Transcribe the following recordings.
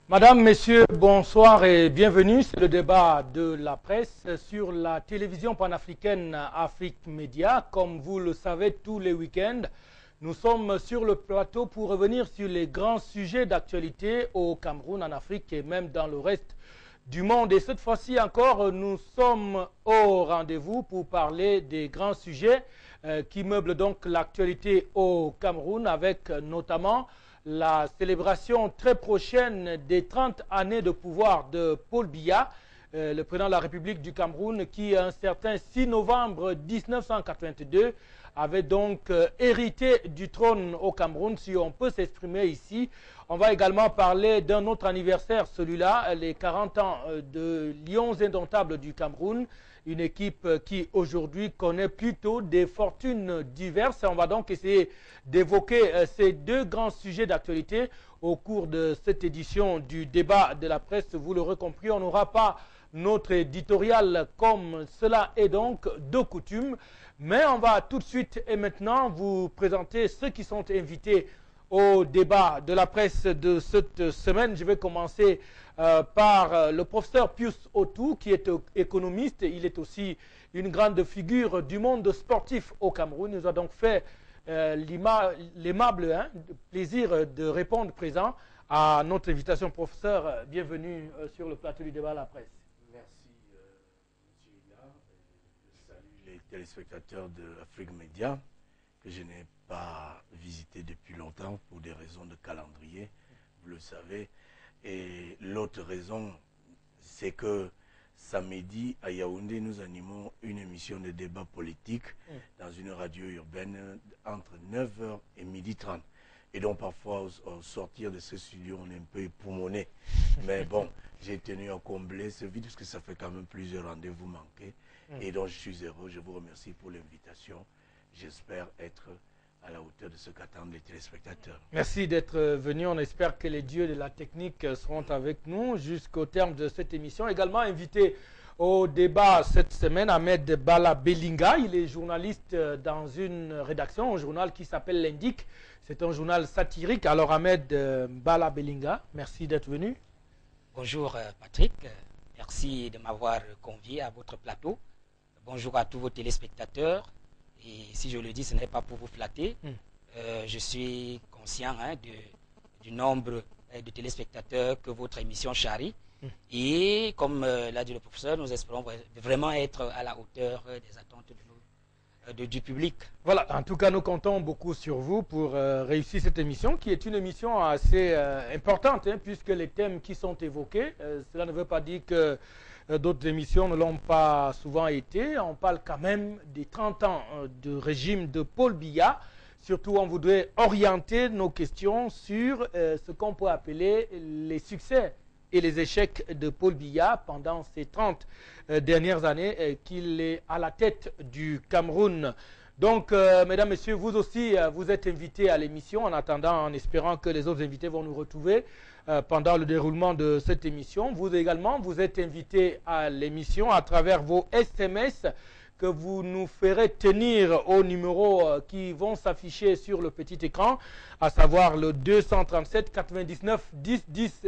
Madame, Messieurs, bonsoir et bienvenue. C'est le débat de la presse sur la télévision panafricaine Afrique Média. Comme vous le savez, tous les week-ends, nous sommes sur le plateau pour revenir sur les grands sujets d'actualité au Cameroun, en Afrique et même dans le reste du monde. Et cette fois-ci encore, nous sommes au rendez-vous pour parler des grands sujets qui meublent donc l'actualité au Cameroun, avec notamment la célébration très prochaine des 30 années de pouvoir de Paul Biya, le président de la République du Cameroun, qui un certain 6 novembre 1982 avait donc hérité du trône au Cameroun, si on peut s'exprimer ici. On va également parler d'un autre anniversaire, celui-là, les 40 ans de Lions indomptables du Cameroun, une équipe qui aujourd'hui connaît plutôt des fortunes diverses. On va donc essayer d'évoquer ces deux grands sujets d'actualité au cours de cette édition du débat de la presse. Vous l'aurez compris, on n'aura pas notre éditorial comme cela est donc de coutume, mais on va tout de suite et maintenant vous présenter ceux qui sont invités au débat de la presse de cette semaine. Je vais commencer par le professeur Pius Otou, qui est économiste. Il est aussi une grande figure du monde sportif au Cameroun. Il nous a donc fait l'aimable plaisir de répondre présent à notre invitation. Professeur, bienvenue sur le plateau du débat à la presse. Merci, M. Hila. Je salue les téléspectateurs de Afrique Média, que je n'ai pas visité depuis longtemps pour des raisons de calendrier, vous le savez. Et l'autre raison, c'est que samedi à Yaoundé, nous animons une émission de débat politique dans une radio urbaine entre 9h et 12h30. Et donc parfois, au sortir de ce studio, on est un peu époumoné. Mais bon, j'ai tenu à combler ce vide parce que ça fait quand même plusieurs rendez-vous manqués. Et donc je suis heureux, je vous remercie pour l'invitation. J'espère être à la hauteur de ce qu'attendent les téléspectateurs. Merci d'être venu. On espère que les dieux de la technique seront avec nous jusqu'au terme de cette émission. Également invité au débat cette semaine, Ahmed Bala Belinga. Il est journaliste dans une rédaction, un journal qui s'appelle l'Indic. C'est un journal satirique. Alors Ahmed Bala Belinga, merci d'être venu. Bonjour Patrick, merci de m'avoir convié à votre plateau. Bonjour à tous vos téléspectateurs. Et si je le dis, ce n'est pas pour vous flatter. Je suis conscient du nombre de téléspectateurs que votre émission charrie. Et comme l'a dit le professeur, nous espérons vraiment être à la hauteur des attentes du public. Voilà, en tout cas, nous comptons beaucoup sur vous pour réussir cette émission, qui est une émission assez importante, puisque les thèmes qui sont évoqués, cela ne veut pas dire que d'autres émissions ne l'ont pas souvent été. On parle quand même des 30 ans de régime de Paul Biya. Surtout, on voudrait orienter nos questions sur ce qu'on peut appeler les succès et les échecs de Paul Biya pendant ces 30 dernières années qu'il est à la tête du Cameroun. Donc, mesdames, messieurs, vous aussi, vous êtes invités à l'émission en attendant, en espérant que les autres invités vont nous retrouver pendant le déroulement de cette émission. Vous également, vous êtes invités à l'émission à travers vos SMS que vous nous ferez tenir aux numéros qui vont s'afficher sur le petit écran, à savoir le 237 99 10 10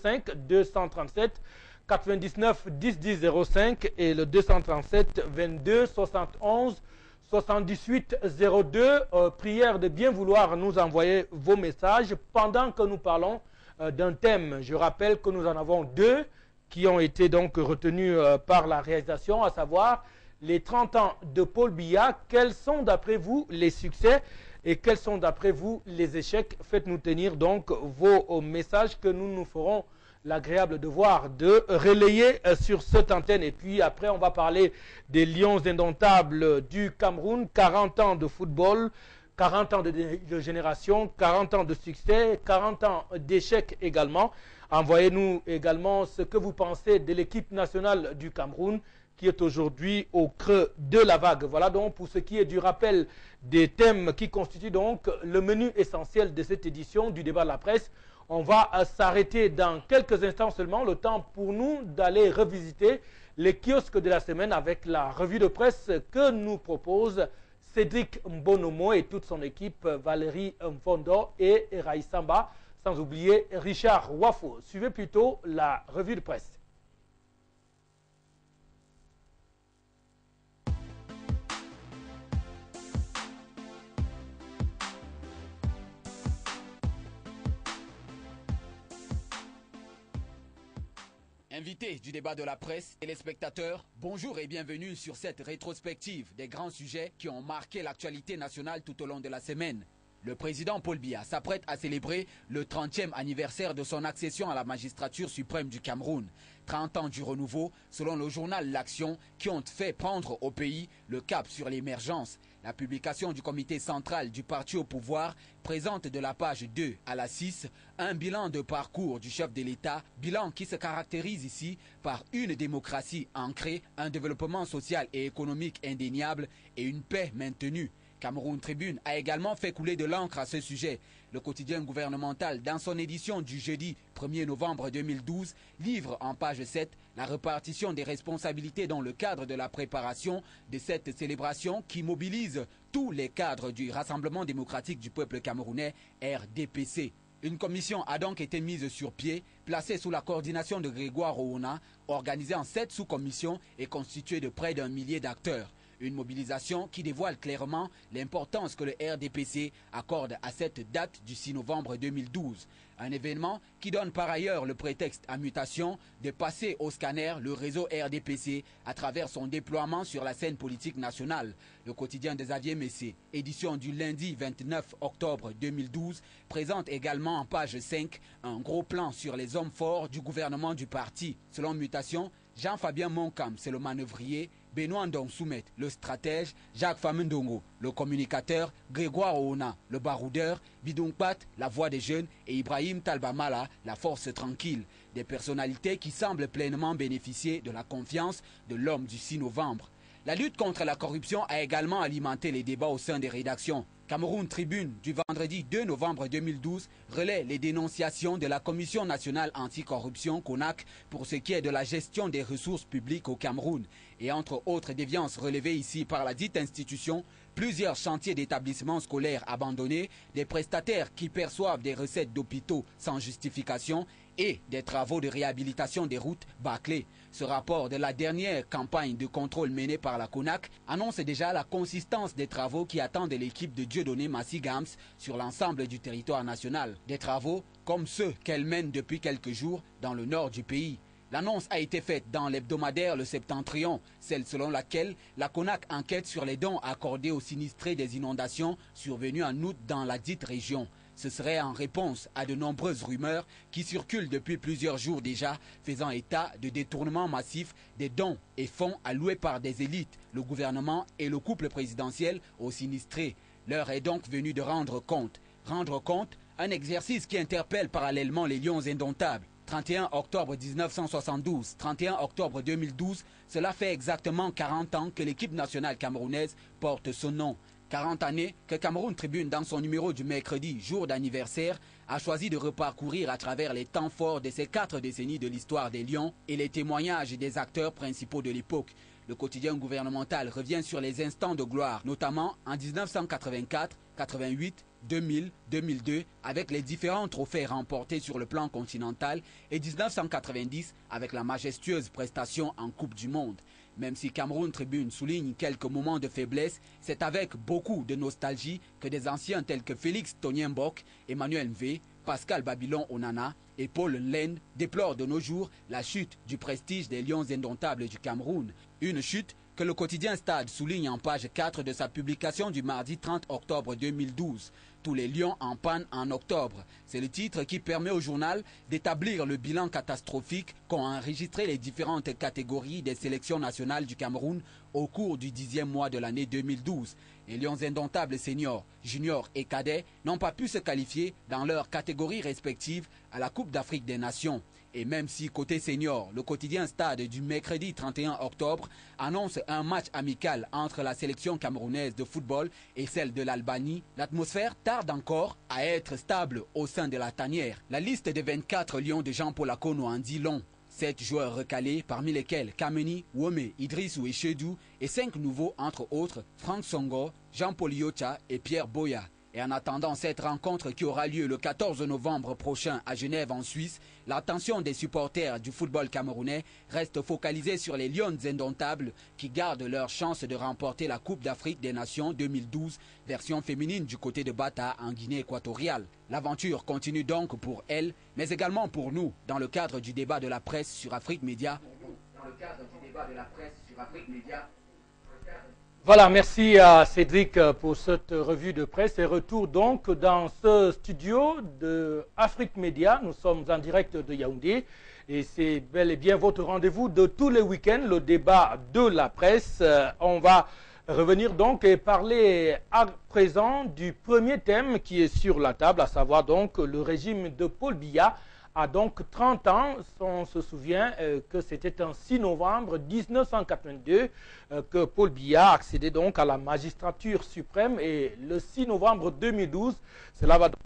05, 237 99 10 10 05 et le 237 22 71 78 02. Prière de bien vouloir nous envoyer vos messages pendant que nous parlons d'un thème. Je rappelle que nous en avons deux qui ont été donc retenus par la réalisation, à savoir les 30 ans de Paul Biya. Quels sont d'après vous les succès et quels sont d'après vous les échecs? Faites-nous tenir donc vos messages que nous nous ferons l'agréable devoir de relayer sur cette antenne. Et puis après, on va parler des Lions indomptables du Cameroun. 40 ans de football, 40 ans de génération, 40 ans de succès, 40 ans d'échecs également. Envoyez-nous également ce que vous pensez de l'équipe nationale du Cameroun qui est aujourd'hui au creux de la vague. Voilà donc pour ce qui est du rappel des thèmes qui constituent donc le menu essentiel de cette édition du débat de la presse. On va s'arrêter dans quelques instants seulement, le temps pour nous d'aller revisiter les kiosques de la semaine avec la revue de presse que nous propose Cédric Mbonomo et toute son équipe, Valérie Mfondo et Raïsamba. sans oublier Richard Wafo. Suivez plutôt la revue de presse. Invités du débat de la presse, téléspectateurs, bonjour et bienvenue sur cette rétrospective des grands sujets qui ont marqué l'actualité nationale tout au long de la semaine. Le président Paul Biya s'apprête à célébrer le 30e anniversaire de son accession à la magistrature suprême du Cameroun. 30 ans du renouveau, selon le journal L'Action, qui ont fait prendre au pays le cap sur l'émergence. La publication du comité central du parti au pouvoir présente de la page 2 à la 6 un bilan de parcours du chef de l'État, bilan qui se caractérise ici par une démocratie ancrée, un développement social et économique indéniable et une paix maintenue. Cameroun Tribune a également fait couler de l'encre à ce sujet. Le quotidien gouvernemental, dans son édition du jeudi 1er novembre 2012, livre en page 7 la répartition des responsabilités dans le cadre de la préparation de cette célébration qui mobilise tous les cadres du Rassemblement démocratique du peuple camerounais, RDPC. Une commission a donc été mise sur pied, placée sous la coordination de Grégoire Ouna, organisée en 7 sous-commissions et constituée de près d'1 millier d'acteurs. Une mobilisation qui dévoile clairement l'importance que le RDPC accorde à cette date du 6 novembre 2012. Un événement qui donne par ailleurs le prétexte à mutation de passer au scanner le réseau RDPC à travers son déploiement sur la scène politique nationale. Le quotidien de Xavier Messé, édition du lundi 29 octobre 2012, présente également en page 5 un gros plan sur les hommes forts du gouvernement du parti. Selon Mutation, Jean-Fabien Moncam, c'est le manœuvrier, Benoît Ndong Soumet, le stratège, Jacques Famundongo, le communicateur, Grégoire Ouna, le baroudeur, Bidongpat, la voix des jeunes et Ibrahim Talbamala, la force tranquille. Des personnalités qui semblent pleinement bénéficier de la confiance de l'homme du 6 novembre. La lutte contre la corruption a également alimenté les débats au sein des rédactions. Cameroun Tribune du vendredi 2 novembre 2012 relaie les dénonciations de la Commission nationale anticorruption CONAC pour ce qui est de la gestion des ressources publiques au Cameroun. Et entre autres déviances relevées ici par la dite institution, plusieurs chantiers d'établissements scolaires abandonnés, des prestataires qui perçoivent des recettes d'hôpitaux sans justification et des travaux de réhabilitation des routes bâclés. Ce rapport de la dernière campagne de contrôle menée par la CONAC annonce déjà la consistance des travaux qui attendent l'équipe de Dieudonné Massi Gams sur l'ensemble du territoire national. Des travaux comme ceux qu'elle mène depuis quelques jours dans le nord du pays. L'annonce a été faite dans l'hebdomadaire Le Septentrion, celle selon laquelle la CONAC enquête sur les dons accordés aux sinistrés des inondations survenues en août dans la dite région. Ce serait en réponse à de nombreuses rumeurs qui circulent depuis plusieurs jours déjà, faisant état de détournements massifs des dons et fonds alloués par des élites, le gouvernement et le couple présidentiel aux sinistrés. L'heure est donc venue de rendre compte. Rendre compte, un exercice qui interpelle parallèlement les lions indomptables. 31 octobre 1972, 31 octobre 2012, cela fait exactement 40 ans que l'équipe nationale camerounaise porte son nom. 40 années que Cameroun Tribune, dans son numéro du mercredi, jour d'anniversaire, a choisi de reparcourir à travers les temps forts de ces 4 décennies de l'histoire des Lions et les témoignages des acteurs principaux de l'époque. Le quotidien gouvernemental revient sur les instants de gloire, notamment en 1984, 88, 2000, 2002, avec les différents trophées remportés sur le plan continental, et 1990 avec la majestueuse prestation en Coupe du Monde. Même si Cameroun Tribune souligne quelques moments de faiblesse, c'est avec beaucoup de nostalgie que des anciens tels que Félix Toniembok, Emmanuel Mvé, Pascal Babylon Onana et Paul Nlend déplorent de nos jours la chute du prestige des Lions indomptables du Cameroun. Une chute que le quotidien Stade souligne en page 4 de sa publication du mardi 30 octobre 2012. Tous les lions en panne en octobre. C'est le titre qui permet au journal d'établir le bilan catastrophique qu'ont enregistré les différentes catégories des sélections nationales du Cameroun au cours du 10e mois de l'année 2012. Les lions indomptables seniors, juniors et cadets n'ont pas pu se qualifier dans leurs catégories respectives à la Coupe d'Afrique des Nations. Et même si côté senior, le quotidien Stade du mercredi 31 octobre annonce un match amical entre la sélection camerounaise de football et celle de l'Albanie, l'atmosphère tarde encore à être stable au sein de la tanière. La liste des 24 lions de Jean-Paul Akono en dit long. 7 joueurs recalés, parmi lesquels Kameni, Wome, Idrissou et Chedou, et 5 nouveaux, entre autres, Franck Songo, Jean-Paul Yocha et Pierre Boya. Et en attendant cette rencontre qui aura lieu le 14 novembre prochain à Genève en Suisse, l'attention des supporters du football camerounais reste focalisée sur les Lions indomptables qui gardent leur chance de remporter la Coupe d'Afrique des Nations 2012, version féminine du côté de Bata en Guinée équatoriale. L'aventure continue donc pour elles, mais également pour nous, dans le cadre du débat de la presse sur Afrique Média. Voilà, merci à Cédric pour cette revue de presse et retour donc dans ce studio de Afrique Média. Nous sommes en direct de Yaoundé et c'est bel et bien votre rendez-vous de tous les week-ends, le débat de la presse. On va revenir donc et parler à présent du premier thème qui est sur la table, à savoir donc le régime de Paul Biya a donc 30 ans. On se souvient que c'était en 6 novembre 1982 que Paul Biya accédait donc à la magistrature suprême et le 6 novembre 2012, cela va donc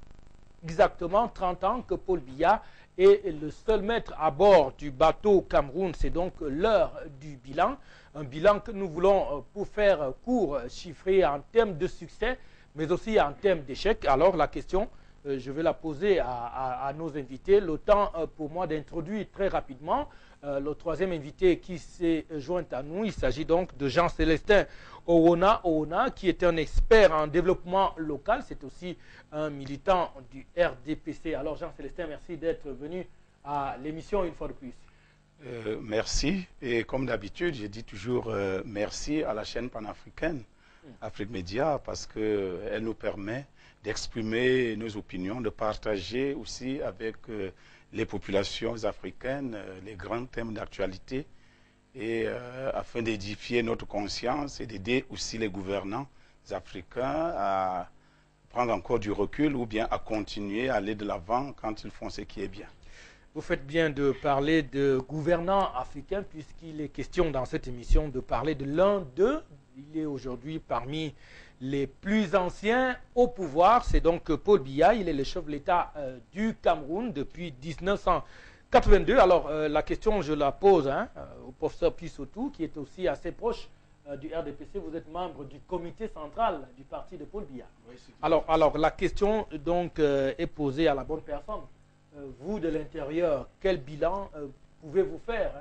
exactement 30 ans que Paul Biya est le seul maître à bord du bateau Cameroun. C'est donc l'heure du bilan, un bilan que nous voulons, pour faire court, chiffrer en termes de succès, mais aussi en termes d'échec. Alors la question, je vais la poser à nos invités. Le temps pour moi d'introduire très rapidement le troisième invité qui s'est joint à nous. Il s'agit donc de Jean-Célestin Owona, qui est un expert en développement local. C'est aussi un militant du RDPC. Alors Jean-Célestin, merci d'être venu à l'émission une fois de plus. Merci. Et comme d'habitude, je dis toujours merci à la chaîne panafricaine Afrique Média parce qu'elle nous permet d'exprimer nos opinions, de partager aussi avec les populations africaines les grands thèmes d'actualité et afin d'édifier notre conscience et d'aider aussi les gouvernants africains à prendre encore du recul ou bien à continuer à aller de l'avant quand ils font ce qui est bien. Vous faites bien de parler de gouvernants africains puisqu'il est question dans cette émission de parler de l'un d'eux. Il est aujourd'hui parmi les plus anciens au pouvoir, c'est donc Paul Biya. Il est le chef de l'État du Cameroun depuis 1982. Alors la question, je la pose au professeur Pissotou, qui est aussi assez proche du RDPC. Vous êtes membre du comité central du parti de Paul Biya. Oui, alors la question donc est posée à la bonne personne. Vous de l'intérieur, quel bilan pouvez-vous faire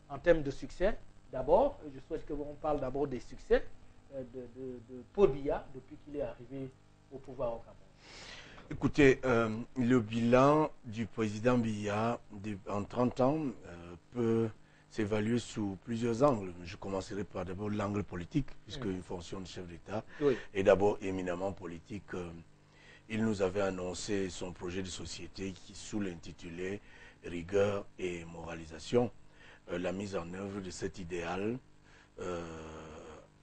en termes de succès? D'abord, je souhaite que l'on parle d'abord des succès de Paul Biya depuis qu'il est arrivé au pouvoir au Cameroun. Écoutez, le bilan du président Biya en 30 ans peut s'évaluer sous plusieurs angles. Je commencerai par d'abord l'angle politique, puisque une fonction de chef d'État est d'abord éminemment politique. Il nous avait annoncé son projet de société qui, sous l'intitulé « Rigueur et moralisation », la mise en œuvre de cet idéal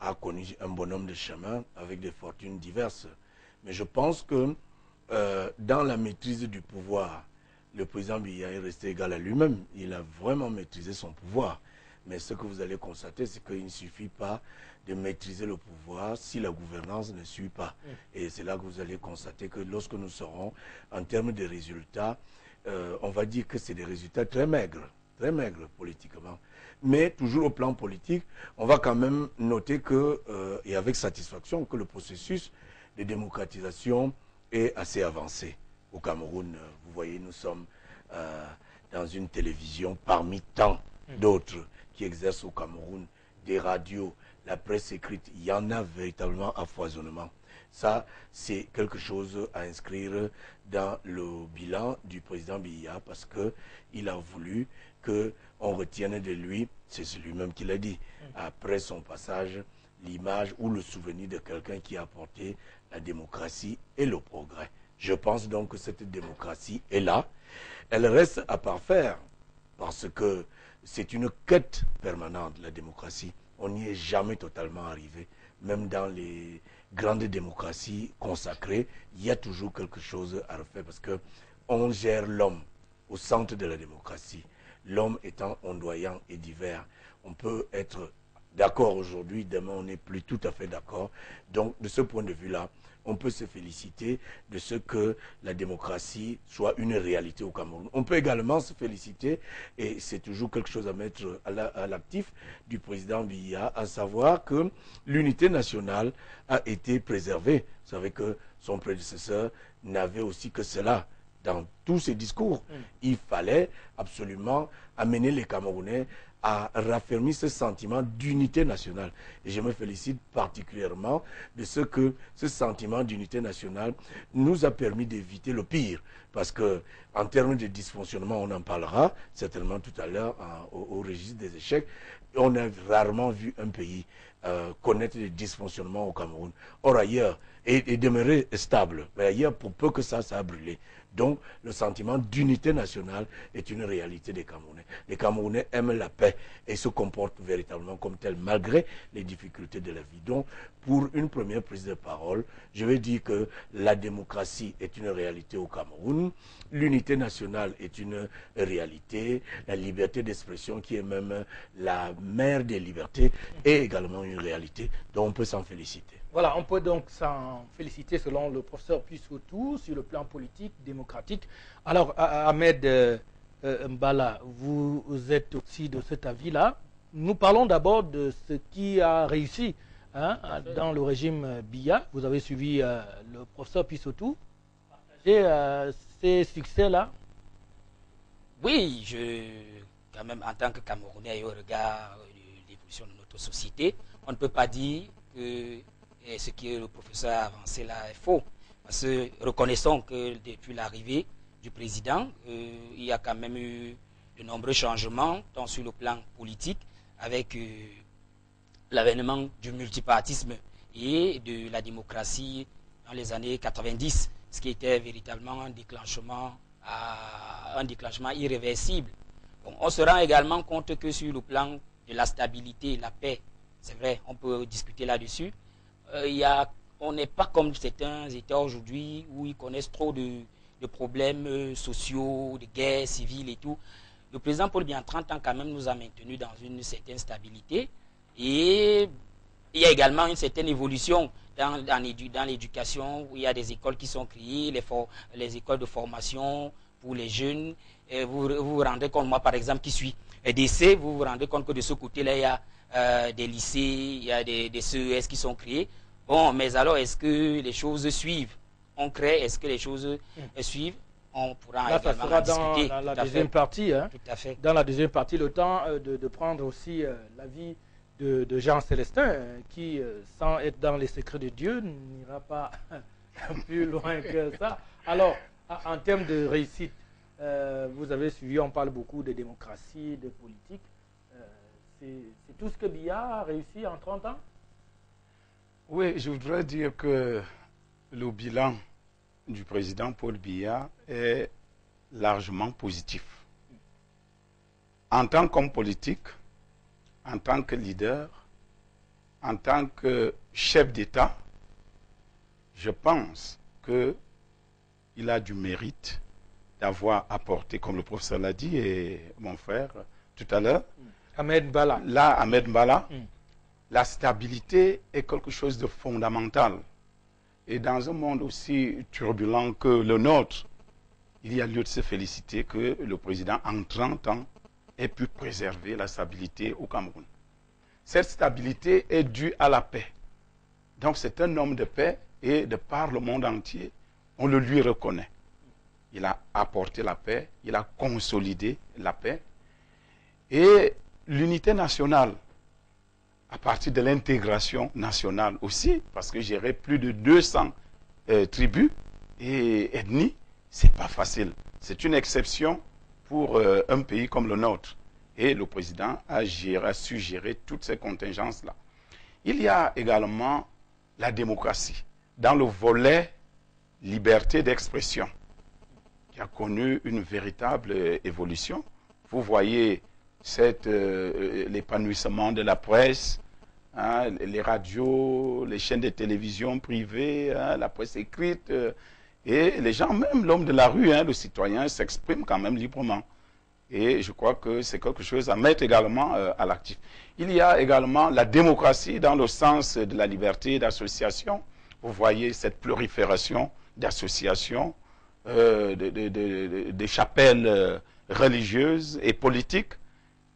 a connu un bonhomme de chemin avec des fortunes diverses. Mais je pense que dans la maîtrise du pouvoir, le président Biya est resté égal à lui-même. Il a vraiment maîtrisé son pouvoir. Mais ce que vous allez constater, c'est qu'il ne suffit pas de maîtriser le pouvoir si la gouvernance ne suit pas. Et c'est là que vous allez constater que lorsque nous serons en termes de résultats, on va dire que c'est des résultats très maigres politiquement. Mais toujours au plan politique, on va quand même noter que, et avec satisfaction, que le processus de démocratisation est assez avancé. Au Cameroun, vous voyez, nous sommes dans une télévision parmi tant d'autres qui exercent au Cameroun, des radios, la presse écrite, il y en a véritablement à foisonnement. Ça, c'est quelque chose à inscrire dans le bilan du président Biya parce qu'il a voulu qu'on retienne de lui, c'est lui-même qui l'a dit, après son passage, l'image ou le souvenir de quelqu'un qui a apporté la démocratie et le progrès. Je pense donc que cette démocratie est là. Elle reste à parfaire parce que c'est une quête permanente, la démocratie. On n'y est jamais totalement arrivé. Même dans les grandes démocraties consacrées, il y a toujours quelque chose à refaire parce qu'on gère l'homme au centre de la démocratie. L'homme étant ondoyant et divers, on peut être d'accord aujourd'hui, demain on n'est plus tout à fait d'accord. Donc de ce point de vue-là, on peut se féliciter de ce que la démocratie soit une réalité au Cameroun. On peut également se féliciter, et c'est toujours quelque chose à mettre à l'actif du président Biya, à savoir que l'unité nationale a été préservée. Vous savez que son prédécesseur n'avait aussi que cela dans tous ses discours. Il fallait absolument amener les Camerounais à raffermir ce sentiment d'unité nationale. Et je me félicite particulièrement de ce que ce sentiment d'unité nationale nous a permis d'éviter le pire. Parce que en termes de dysfonctionnement, on en parlera certainement tout à l'heure au registre des échecs. On a rarement vu un pays connaître des dysfonctionnements au Cameroun. Or ailleurs, et demeurer stable. Mais ailleurs, pour peu que ça a brûlé. Donc, le sentiment d'unité nationale est une réalité des Camerounais. Les Camerounais aiment la paix et se comportent véritablement comme tel, malgré les difficultés de la vie. Donc, pour une première prise de parole, je vais dire que la démocratie est une réalité au Cameroun, l'unité nationale est une réalité, la liberté d'expression, qui est même la mère des libertés, est également une réalité dont on peut s'en féliciter. Voilà, on peut donc s'en féliciter selon le professeur Puissautou sur le plan politique, démocratique. Alors, Ahmed Mbala, vous êtes aussi de cet avis-là. Nous parlons d'abord de ce qui a réussi dans le régime Biya. Vous avez suivi le professeur Puissautou. Partagez ces succès-là? Oui, quand même, en tant que Camerounais, au regard de l'évolution de notre société, on ne peut pas dire que ce que le professeur a avancé là est faux. Parce que reconnaissons que depuis l'arrivée du président, il y a quand même eu de nombreux changements, tant sur le plan politique, avec l'avènement du multipartisme et de la démocratie dans les années 90, ce qui était véritablement un déclenchement irréversible. Bon, on se rend également compte que sur le plan de la stabilité, la paix, c'est vrai, on peut discuter là-dessus. On n'est pas comme certains États aujourd'hui où ils connaissent trop de problèmes sociaux, de guerres civiles et tout. Le président Paul Biya, en 30 ans, quand même, nous a maintenus dans une certaine stabilité. Et il y a également une certaine évolution dans l'éducation, où il y a des écoles qui sont créées, les écoles de formation pour les jeunes. Et vous vous rendez compte, moi par exemple, qui suis EDC, vous vous rendez compte que de ce côté-là, il y a des lycées, il y a des CES qui sont créés. Bon, mais alors, est-ce que les choses suivent? On crée, est-ce que les choses suivent? On pourra là, également ça sera en discuter. dans la deuxième partie. Hein, tout à fait. Dans la deuxième partie, le temps de prendre aussi l'avis de Jean Célestin, qui, sans être dans les secrets de Dieu, n'ira pas plus loin que ça. Alors, en termes de réussite, vous avez suivi, on parle beaucoup de démocratie, de politique. C'est tout ce que Biya a réussi en 30 ans? Oui, je voudrais dire que le bilan du président Paul Biya est largement positif. En tant qu'homme politique, en tant que leader, en tant que chef d'État, je pense qu'il a du mérite d'avoir apporté, comme le professeur l'a dit et mon frère tout à l'heure, Ahmed Mbala. Là, Ahmed Mbala, la stabilité est quelque chose de fondamental. Et dans un monde aussi turbulent que le nôtre, il y a lieu de se féliciter que le président, en 30 ans, ait pu préserver la stabilité au Cameroun. Cette stabilité est due à la paix. Donc c'est un homme de paix et de par le monde entier, on le lui reconnaît. Il a apporté la paix, il a consolidé la paix. Et l'unité nationale, à partir de l'intégration nationale aussi, parce que gérer plus de 200 tribus et ethnies, c'est pas facile. C'est une exception pour un pays comme le nôtre. Et le président a su gérer toutes ces contingences-là. Il y a également la démocratie, dans le volet liberté d'expression, qui a connu une véritable évolution. Vous voyez l'épanouissement de la presse, hein, les radios, les chaînes de télévision privées, hein, la presse écrite, et les gens, même l'homme de la rue, hein, le citoyen, s'exprime quand même librement. Et je crois que c'est quelque chose à mettre également à l'actif. Il y a également la démocratie dans le sens de la liberté d'association. Vous voyez cette prolifération d'associations, des chapelles religieuses et politiques.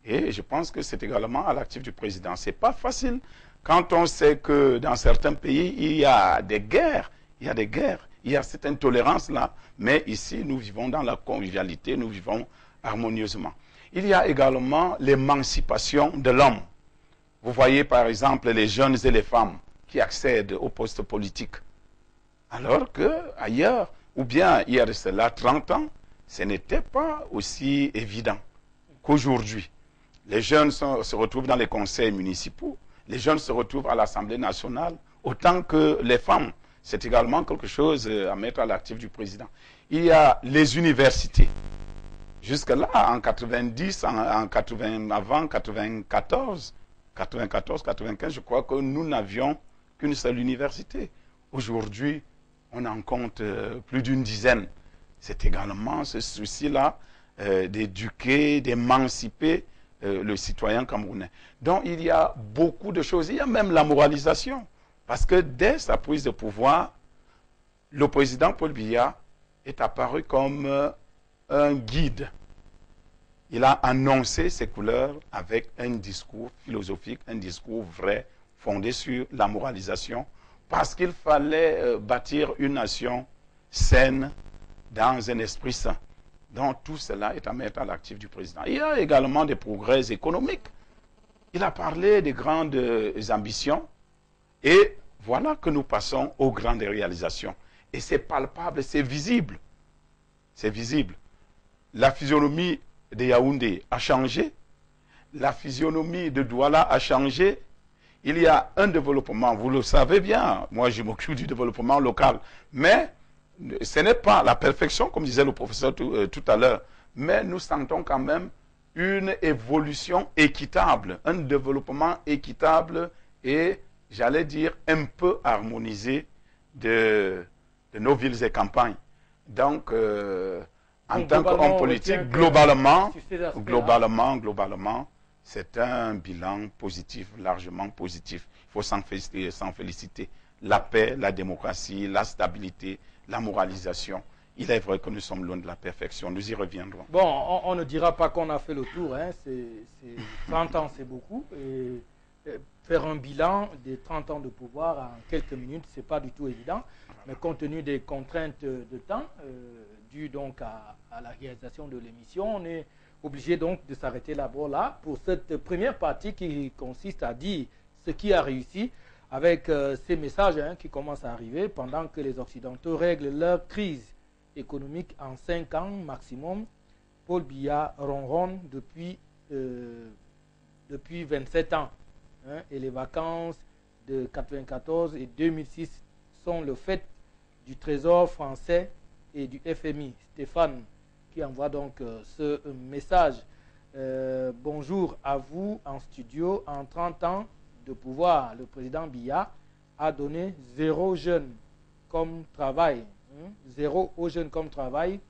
Et je pense que c'est également à l'actif du président. Ce n'est pas facile quand on sait que dans certains pays, il y a des guerres. Il y a cette intolérance-là. Mais ici, nous vivons dans la convivialité, nous vivons harmonieusement. Il y a également l'émancipation de l'homme. Vous voyez par exemple les jeunes et les femmes qui accèdent aux postes politiques. Alors qu'ailleurs, ou bien il y a de cela 30 ans, ce n'était pas aussi évident qu'aujourd'hui. Les jeunes se retrouvent dans les conseils municipaux, les jeunes se retrouvent à l'Assemblée nationale, autant que les femmes. C'est également quelque chose à mettre à l'actif du président. Il y a les universités. Jusque-là, en 90, avant 94, 95, je crois que nous n'avions qu'une seule université. Aujourd'hui, on en compte plus d'une dizaine. C'est également ce souci-là d'éduquer, d'émanciper le citoyen camerounais. Donc, il y a beaucoup de choses. Il y a même la moralisation. Parce que dès sa prise de pouvoir, le président Paul Biya est apparu comme un guide. Il a annoncé ses couleurs avec un discours philosophique, un discours vrai, fondé sur la moralisation, parce qu'il fallait bâtir une nation saine dans un esprit sain. Donc tout cela est à mettre à l'actif du président. Il y a également des progrès économiques. Il a parlé des grandes ambitions et voilà que nous passons aux grandes réalisations. Et c'est palpable, c'est visible. C'est visible. La physionomie de Yaoundé a changé. La physionomie de Douala a changé. Il y a un développement, vous le savez bien, moi je m'occupe du développement local, mais ce n'est pas la perfection, comme disait le professeur tout à l'heure, mais nous sentons quand même une évolution équitable, un développement équitable et, j'allais dire, un peu harmonisé de nos villes et campagnes. Donc, en tant qu'homme politique, globalement, c'est un bilan positif, largement positif. Il faut s'en féliciter. La paix, la démocratie, la stabilité, la moralisation. Il est vrai que nous sommes loin de la perfection. Nous y reviendrons. Bon, on ne dira pas qu'on a fait le tour. Hein. 30 ans, c'est beaucoup. Et faire un bilan des 30 ans de pouvoir en quelques minutes, ce n'est pas du tout évident. Mais compte tenu des contraintes de temps dues donc à la réalisation de l'émission, on est obligé donc de s'arrêter là-bas là pour cette première partie qui consiste à dire ce qui a réussi avec ces messages qui commencent à arriver pendant que les Occidentaux règlent leur crise économique en 5 ans maximum. Paul Biya ronronne depuis 27 ans. Et les vacances de 94 et 2006 sont le fait du Trésor français et du FMI. Stéphane qui envoie donc ce message. Bonjour à vous en studio. En 30 ans de pouvoir, le président Biya a donné 0 jeunes comme travail. 0 aux jeunes comme travail.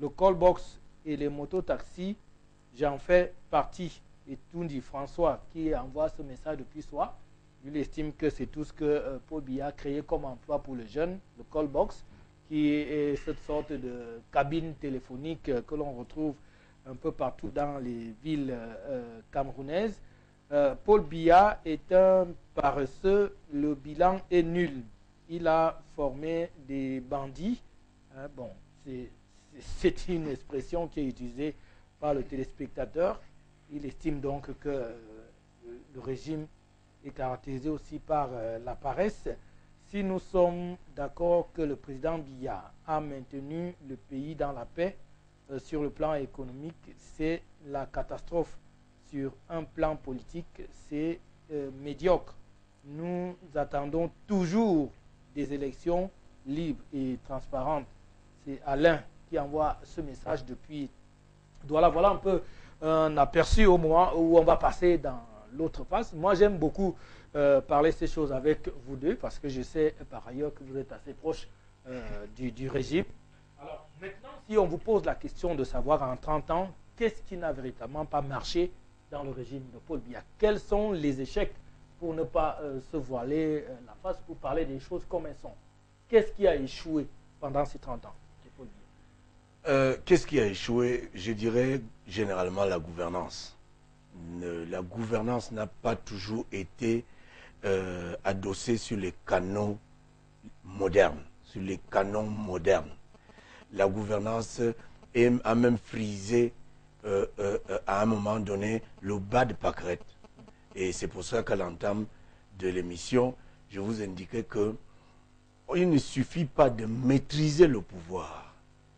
Le callbox et les mototaxis, j'en fais partie. Et Tundi François qui envoie ce message depuis soi. Il estime que c'est tout ce que Paul Biya a créé comme emploi pour les jeunes, le callbox, qui est cette sorte de cabine téléphonique que l'on retrouve un peu partout dans les villes camerounaises. Paul Biya est un paresseux, le bilan est nul. Il a formé des bandits. Bon, c'est une expression qui est utilisée par le téléspectateur. Il estime donc que le régime est caractérisé aussi par la paresse. Si nous sommes d'accord que le président Biya a maintenu le pays dans la paix sur le plan économique, c'est la catastrophe. Sur un plan politique, c'est médiocre. Nous attendons toujours des élections libres et transparentes. C'est Alain qui envoie ce message depuis Douala. Voilà un peu un aperçu au moment où on va passer dans l'autre phase. Moi, j'aime beaucoup parler ces choses avec vous deux parce que je sais par ailleurs que vous êtes assez proche du régime. Alors maintenant, si on vous pose la question de savoir en 30 ans, qu'est-ce qui n'a véritablement pas marché dans le régime de Paul Biya? Quels sont les échecs, pour ne pas se voiler la face, pour parler des choses comme elles sont? Qu'est-ce qui a échoué pendant ces 30 ans de Paul Biya? Qu'est-ce qui a échoué? Je dirais généralement la gouvernance. La gouvernance n'a pas toujours été adossée sur les canons modernes, La gouvernance a même frisé à un moment donné le bas de pâquerette. Et c'est pour ça qu'à l'entame de l'émission, je vous indiquais que il ne suffit pas de maîtriser le pouvoir.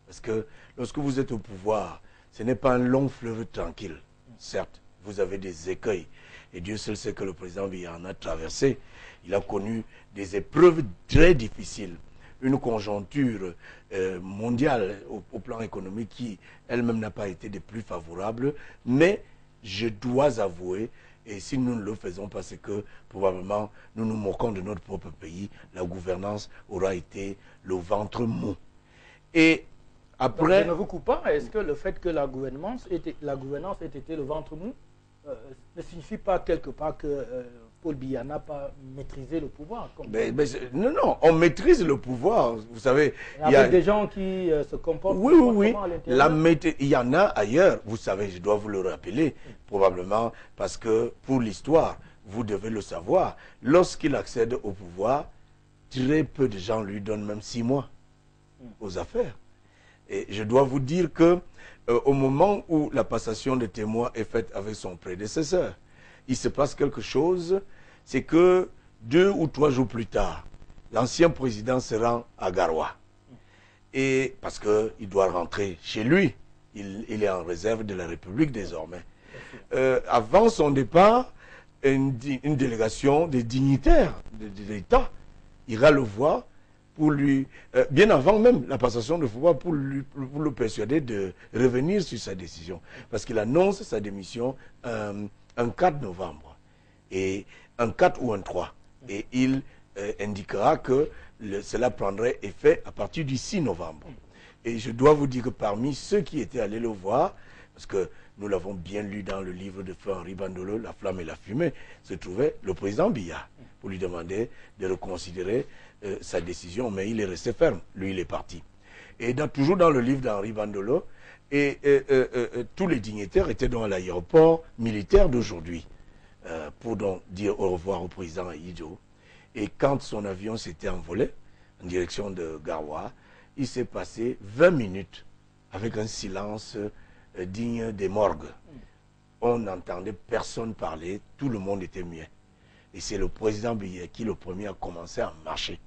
Parce que lorsque vous êtes au pouvoir, ce n'est pas un long fleuve tranquille. Certes, vous avez des écueils. Et Dieu seul sait que le président Biya en a traversé. Il a connu des épreuves très difficiles. Une conjoncture mondiale au plan économique qui elle-même n'a pas été des plus favorables. Mais je dois avouer, et si nous ne le faisons pas, c'est que probablement nous nous moquons de notre propre pays. La gouvernance aura été le ventre mou. Et après... Donc, je ne vous coupe pas. Est-ce que le fait que la gouvernance ait été le ventre mou ne signifie pas quelque part que Paul Biya n'a pas maîtrisé le pouvoir? Non, on maîtrise le pouvoir. Vous savez, il y a des gens qui se comportent oui. À l'intérieur. Il y en a ailleurs. Vous savez, je dois vous le rappeler, probablement parce que pour l'histoire, vous devez le savoir. Lorsqu'il accède au pouvoir, très peu de gens lui donnent même 6 mois aux affaires. Et je dois vous dire que au moment où la passation de témoins est faite avec son prédécesseur, il se passe quelque chose, c'est que 2 ou 3 jours plus tard, l'ancien président se rend à Garoua. Et parce qu'il doit rentrer chez lui, il est en réserve de la République désormais. Avant son départ, une délégation des dignitaires de l'État ira le voir pour lui, bien avant même la passation de pouvoir, pour le persuader de revenir sur sa décision. Parce qu'il annonce sa démission un 4 novembre, et un 4 ou un 3. Et il indiquera que cela prendrait effet à partir du 6 novembre. Et je dois vous dire que parmi ceux qui étaient allés le voir, parce que nous l'avons bien lu dans le livre de Feu Henri Bandolo, La flamme et la fumée, se trouvait le président Biya, pour lui demander de reconsidérer sa décision, mais il est resté ferme. Lui, il est parti. Et toujours dans le livre d'Henri Bandolo, tous les dignitaires étaient dans l'aéroport militaire d'aujourd'hui pour donc dire au revoir au président Ahidjo. Et quand son avion s'était envolé en direction de Garoua, il s'est passé 20 minutes avec un silence digne des morgues. On n'entendait personne parler, tout le monde était muet. Et c'est le président Biya qui, le premier, a commencé à marcher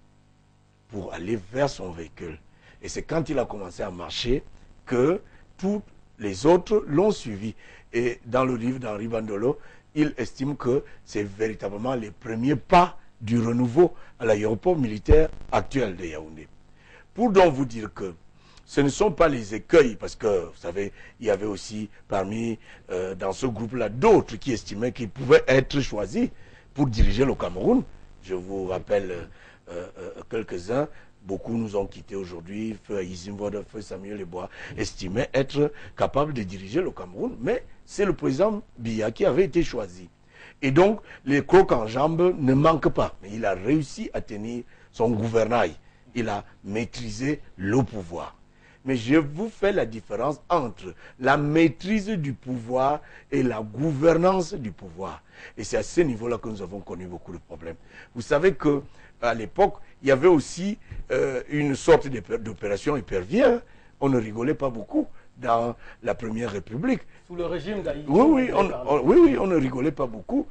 pour aller vers son véhicule. Et c'est quand il a commencé à marcher que tous les autres l'ont suivi. Et dans le livre d'Henri Bandolo, il estime que c'est véritablement les premiers pas du renouveau à l'aéroport militaire actuel de Yaoundé. Pour donc vous dire que ce ne sont pas les écueils, parce que, vous savez, il y avait aussi parmi, dans ce groupe-là, d'autres qui estimaient qu'ils pouvaient être choisis pour diriger le Cameroun. Je vous rappelle quelques-uns. Beaucoup nous ont quittés aujourd'hui. Feu Izimvoda, Feu Samuel Eboa estimaient être capables de diriger le Cameroun. Mais c'est le président Biya qui avait été choisi. Et donc, les crocs en jambes ne manquent pas. Mais il a réussi à tenir son gouvernail. Il a maîtrisé le pouvoir. Mais je vous fais la différence entre la maîtrise du pouvoir et la gouvernance du pouvoir. Et c'est à ce niveau-là que nous avons connu beaucoup de problèmes. Vous savez qu'à l'époque, il y avait aussi une sorte d'opération épervière. On ne rigolait pas beaucoup dans la Première République. Sous le régime d'Aïdjo. Oui, on ne rigolait pas beaucoup.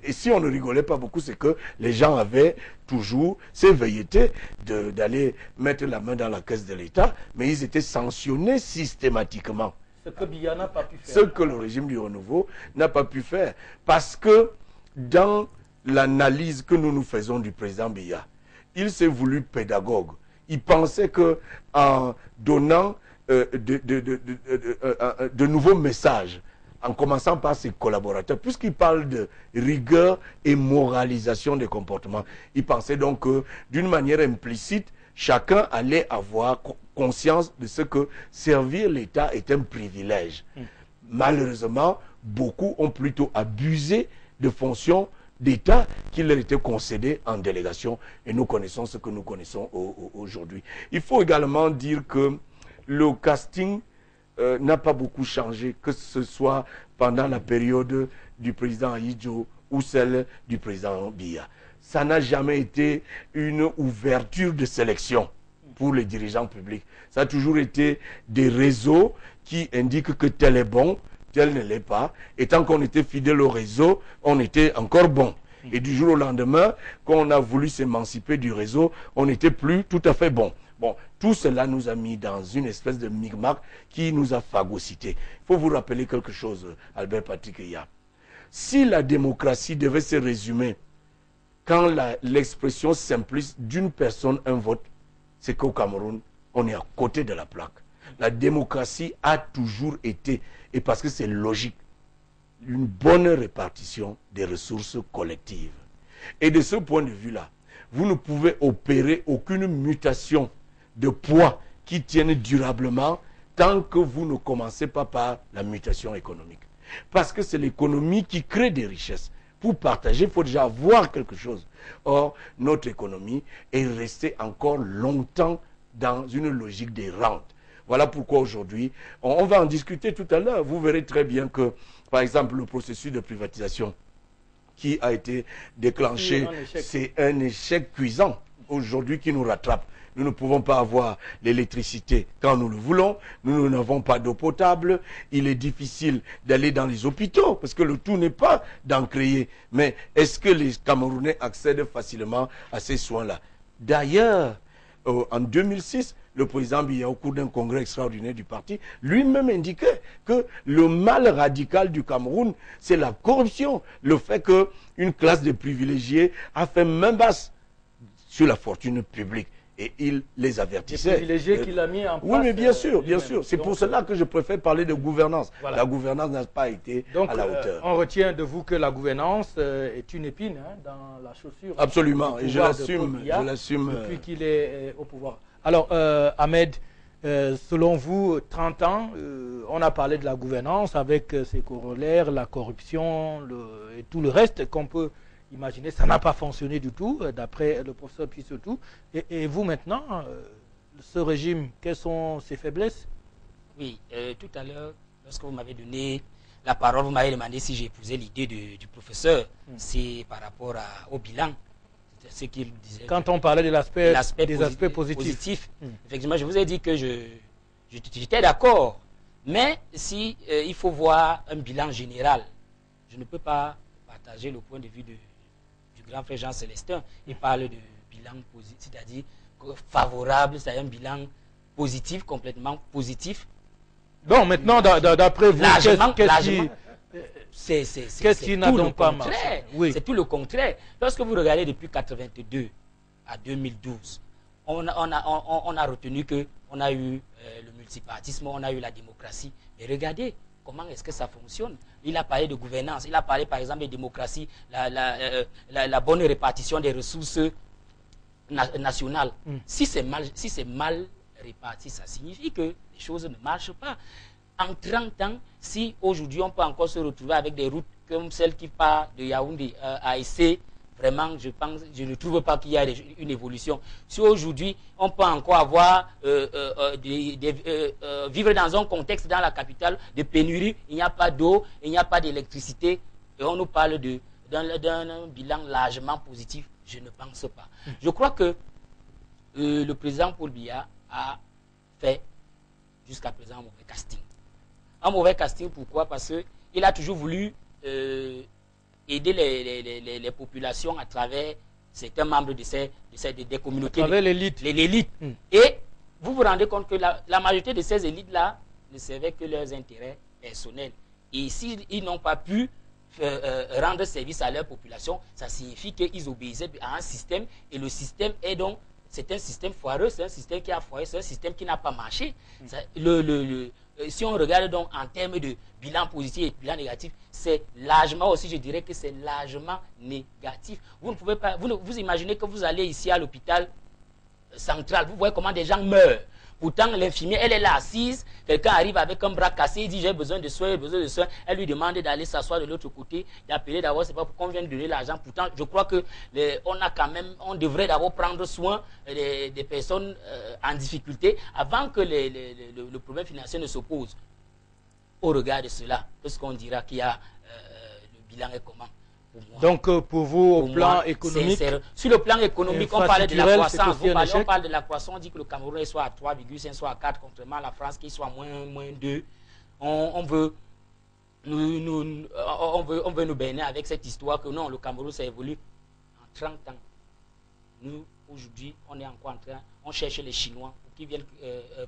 Et si on ne rigolait pas beaucoup, c'est que les gens avaient toujours ces velléités d'aller mettre la main dans la caisse de l'État, mais ils étaient sanctionnés systématiquement. Ce que Biya n'a pas pu faire. Ce que le régime du renouveau n'a pas pu faire. Parce que dans l'analyse que nous faisons du président Biya, il s'est voulu pédagogue. Il pensait qu'en donnant de nouveaux messages, en commençant par ses collaborateurs, puisqu'il parle de rigueur et moralisation des comportements, il pensait donc que d'une manière implicite, chacun allait avoir conscience de ce que servir l'État est un privilège. malheureusement, beaucoup ont plutôt abusé de fonctions d'État qui leur étaient concédées en délégation. Et nous connaissons ce que nous connaissons aujourd'hui. Il faut également dire que le casting n'a pas beaucoup changé, que ce soit pendant la période du président Ahidjo ou celle du président Biya. Ça n'a jamais été une ouverture de sélection pour les dirigeants publics. Ça a toujours été des réseaux qui indiquent que tel est bon, tel ne l'est pas. Et tant qu'on était fidèle au réseau, on était encore bon. Et du jour au lendemain, quand on a voulu s'émanciper du réseau, on n'était plus tout à fait bon. Bon, tout cela nous a mis dans une espèce de micmac qui nous a phagocytés. Il faut vous rappeler quelque chose, Albert Patrick Eya. Si la démocratie devait se résumer quand l'expression simpliste d'une personne, un vote, c'est qu'au Cameroun, on est à côté de la plaque. La démocratie a toujours été, et parce que c'est logique, une bonne répartition des ressources collectives. Et de ce point de vue-là, vous ne pouvez opérer aucune mutation de poids qui tienne durablement tant que vous ne commencez pas par la mutation économique. Parce que c'est l'économie qui crée des richesses. Pour partager, il faut déjà avoir quelque chose. Or, notre économie est restée encore longtemps dans une logique des rentes. Voilà pourquoi aujourd'hui, on va en discuter tout à l'heure. Vous verrez très bien que, par exemple, le processus de privatisation qui a été déclenché, c'est un échec cuisant aujourd'hui qui nous rattrape. Nous ne pouvons pas avoir l'électricité quand nous le voulons. Nous n'avons pas d'eau potable. Il est difficile d'aller dans les hôpitaux parce que le tout n'est pas d'en créer. Mais est-ce que les Camerounais accèdent facilement à ces soins-là? D'ailleurs, en 2006, le président Biya, au cours d'un congrès extraordinaire du parti, lui-même indiquait que le mal radical du Cameroun, c'est la corruption. Le fait qu'une classe de privilégiés a fait main basse sur la fortune publique. Et il les avertissait. Les privilégiés qu'il a mis en place. Oui, mais bien sûr, bien sûr. C'est pour cela que je préfère parler de gouvernance. Voilà. La gouvernance n'a pas été à la hauteur. On retient de vous que la gouvernance est une épine dans la chaussure. Absolument, et je l'assume. Depuis qu'il est au pouvoir. Alors, Ahmed, selon vous, 30 ans, on a parlé de la gouvernance avec ses corollaires, la corruption et tout le reste qu'on peut imaginez, ça n'a pas fonctionné du tout, d'après le professeur Pissotou. Et vous maintenant, ce régime, quelles sont ses faiblesses? Oui, tout à l'heure, lorsque vous m'avez donné la parole, vous m'avez demandé si j'ai épousé l'idée du professeur. C'est par rapport au bilan. Ce qu'il disait. Quand on parlait de des aspects positifs. Effectivement, je vous ai dit que j'étais d'accord. Mais si il faut voir un bilan général, je ne peux pas partager le point de vue du grand frère Jean Célestin. Il parle de bilan positif, c'est-à-dire favorable, c'est un bilan positif, complètement positif. Donc maintenant, d'après vous, qu'est-ce qui n'a donc pas marché? C'est tout le contraire. Lorsque vous regardez depuis 1982 à 2012, on a retenu qu'on a eu le multipartisme, on a eu la démocratie. Mais regardez comment est-ce que ça fonctionne. Il a parlé de gouvernance, il a parlé par exemple de démocratie, la bonne répartition des ressources nationales. Si c'est mal réparti, ça signifie que les choses ne marchent pas. En 30 ans, si aujourd'hui on peut encore se retrouver avec des routes comme celle qui part de Yaoundé à Essé, vraiment, je ne trouve pas qu'il y a une évolution. Si aujourd'hui, on peut encore avoir, vivre dans un contexte dans la capitale de pénurie, il n'y a pas d'eau, il n'y a pas d'électricité, et on nous parle d'un bilan largement positif, je ne pense pas. Je crois que le président Paul Biya a fait jusqu'à présent un mauvais casting. Un mauvais casting, pourquoi? Parce qu'il a toujours voulu aider les populations à travers certains membres des communautés. À travers l'élite. L'élite. Et vous vous rendez compte que la majorité de ces élites-là ne servaient que leurs intérêts personnels. Et s'ils n'ont pas pu rendre service à leur population, ça signifie qu'ils obéissaient à un système. Et le système est donc, c'est un système foireux, c'est un système qui a foiré, c'est un système qui n'a pas marché. Si on regarde donc en termes de bilan positif et bilan négatif, c'est largement aussi, je dirais que c'est largement négatif. Vous ne pouvez pas, vous imaginez que vous allez ici à l'hôpital central, vous voyez comment des gens meurent. Pourtant, l'infirmière, elle est là assise. Quelqu'un arrive avec un bras cassé, il dit j'ai besoin de soins, j'ai besoin de soins. Elle lui demande d'aller s'asseoir de l'autre côté, d'appeler d'abord, c'est pas pour qu'on vienne donner l'argent. Pourtant, je crois que on devrait d'abord prendre soin des personnes en difficulté avant que le problème financier ne se pose. Au regard de cela, qu'est-ce qu'on dira qu'il y a le bilan est comment? Donc, pour vous, au plan économique, sur le plan économique, on parlait de la croissance. On parle de la croissance, on dit que le Cameroun soit à 3,5, soit à 4, contrairement à la France qui soit à moins 2. On veut nous baigner avec cette histoire que non, le Cameroun s'est évolué en 30 ans. Nous, aujourd'hui, on est encore en train, on cherche les Chinois pour qu'ils viennent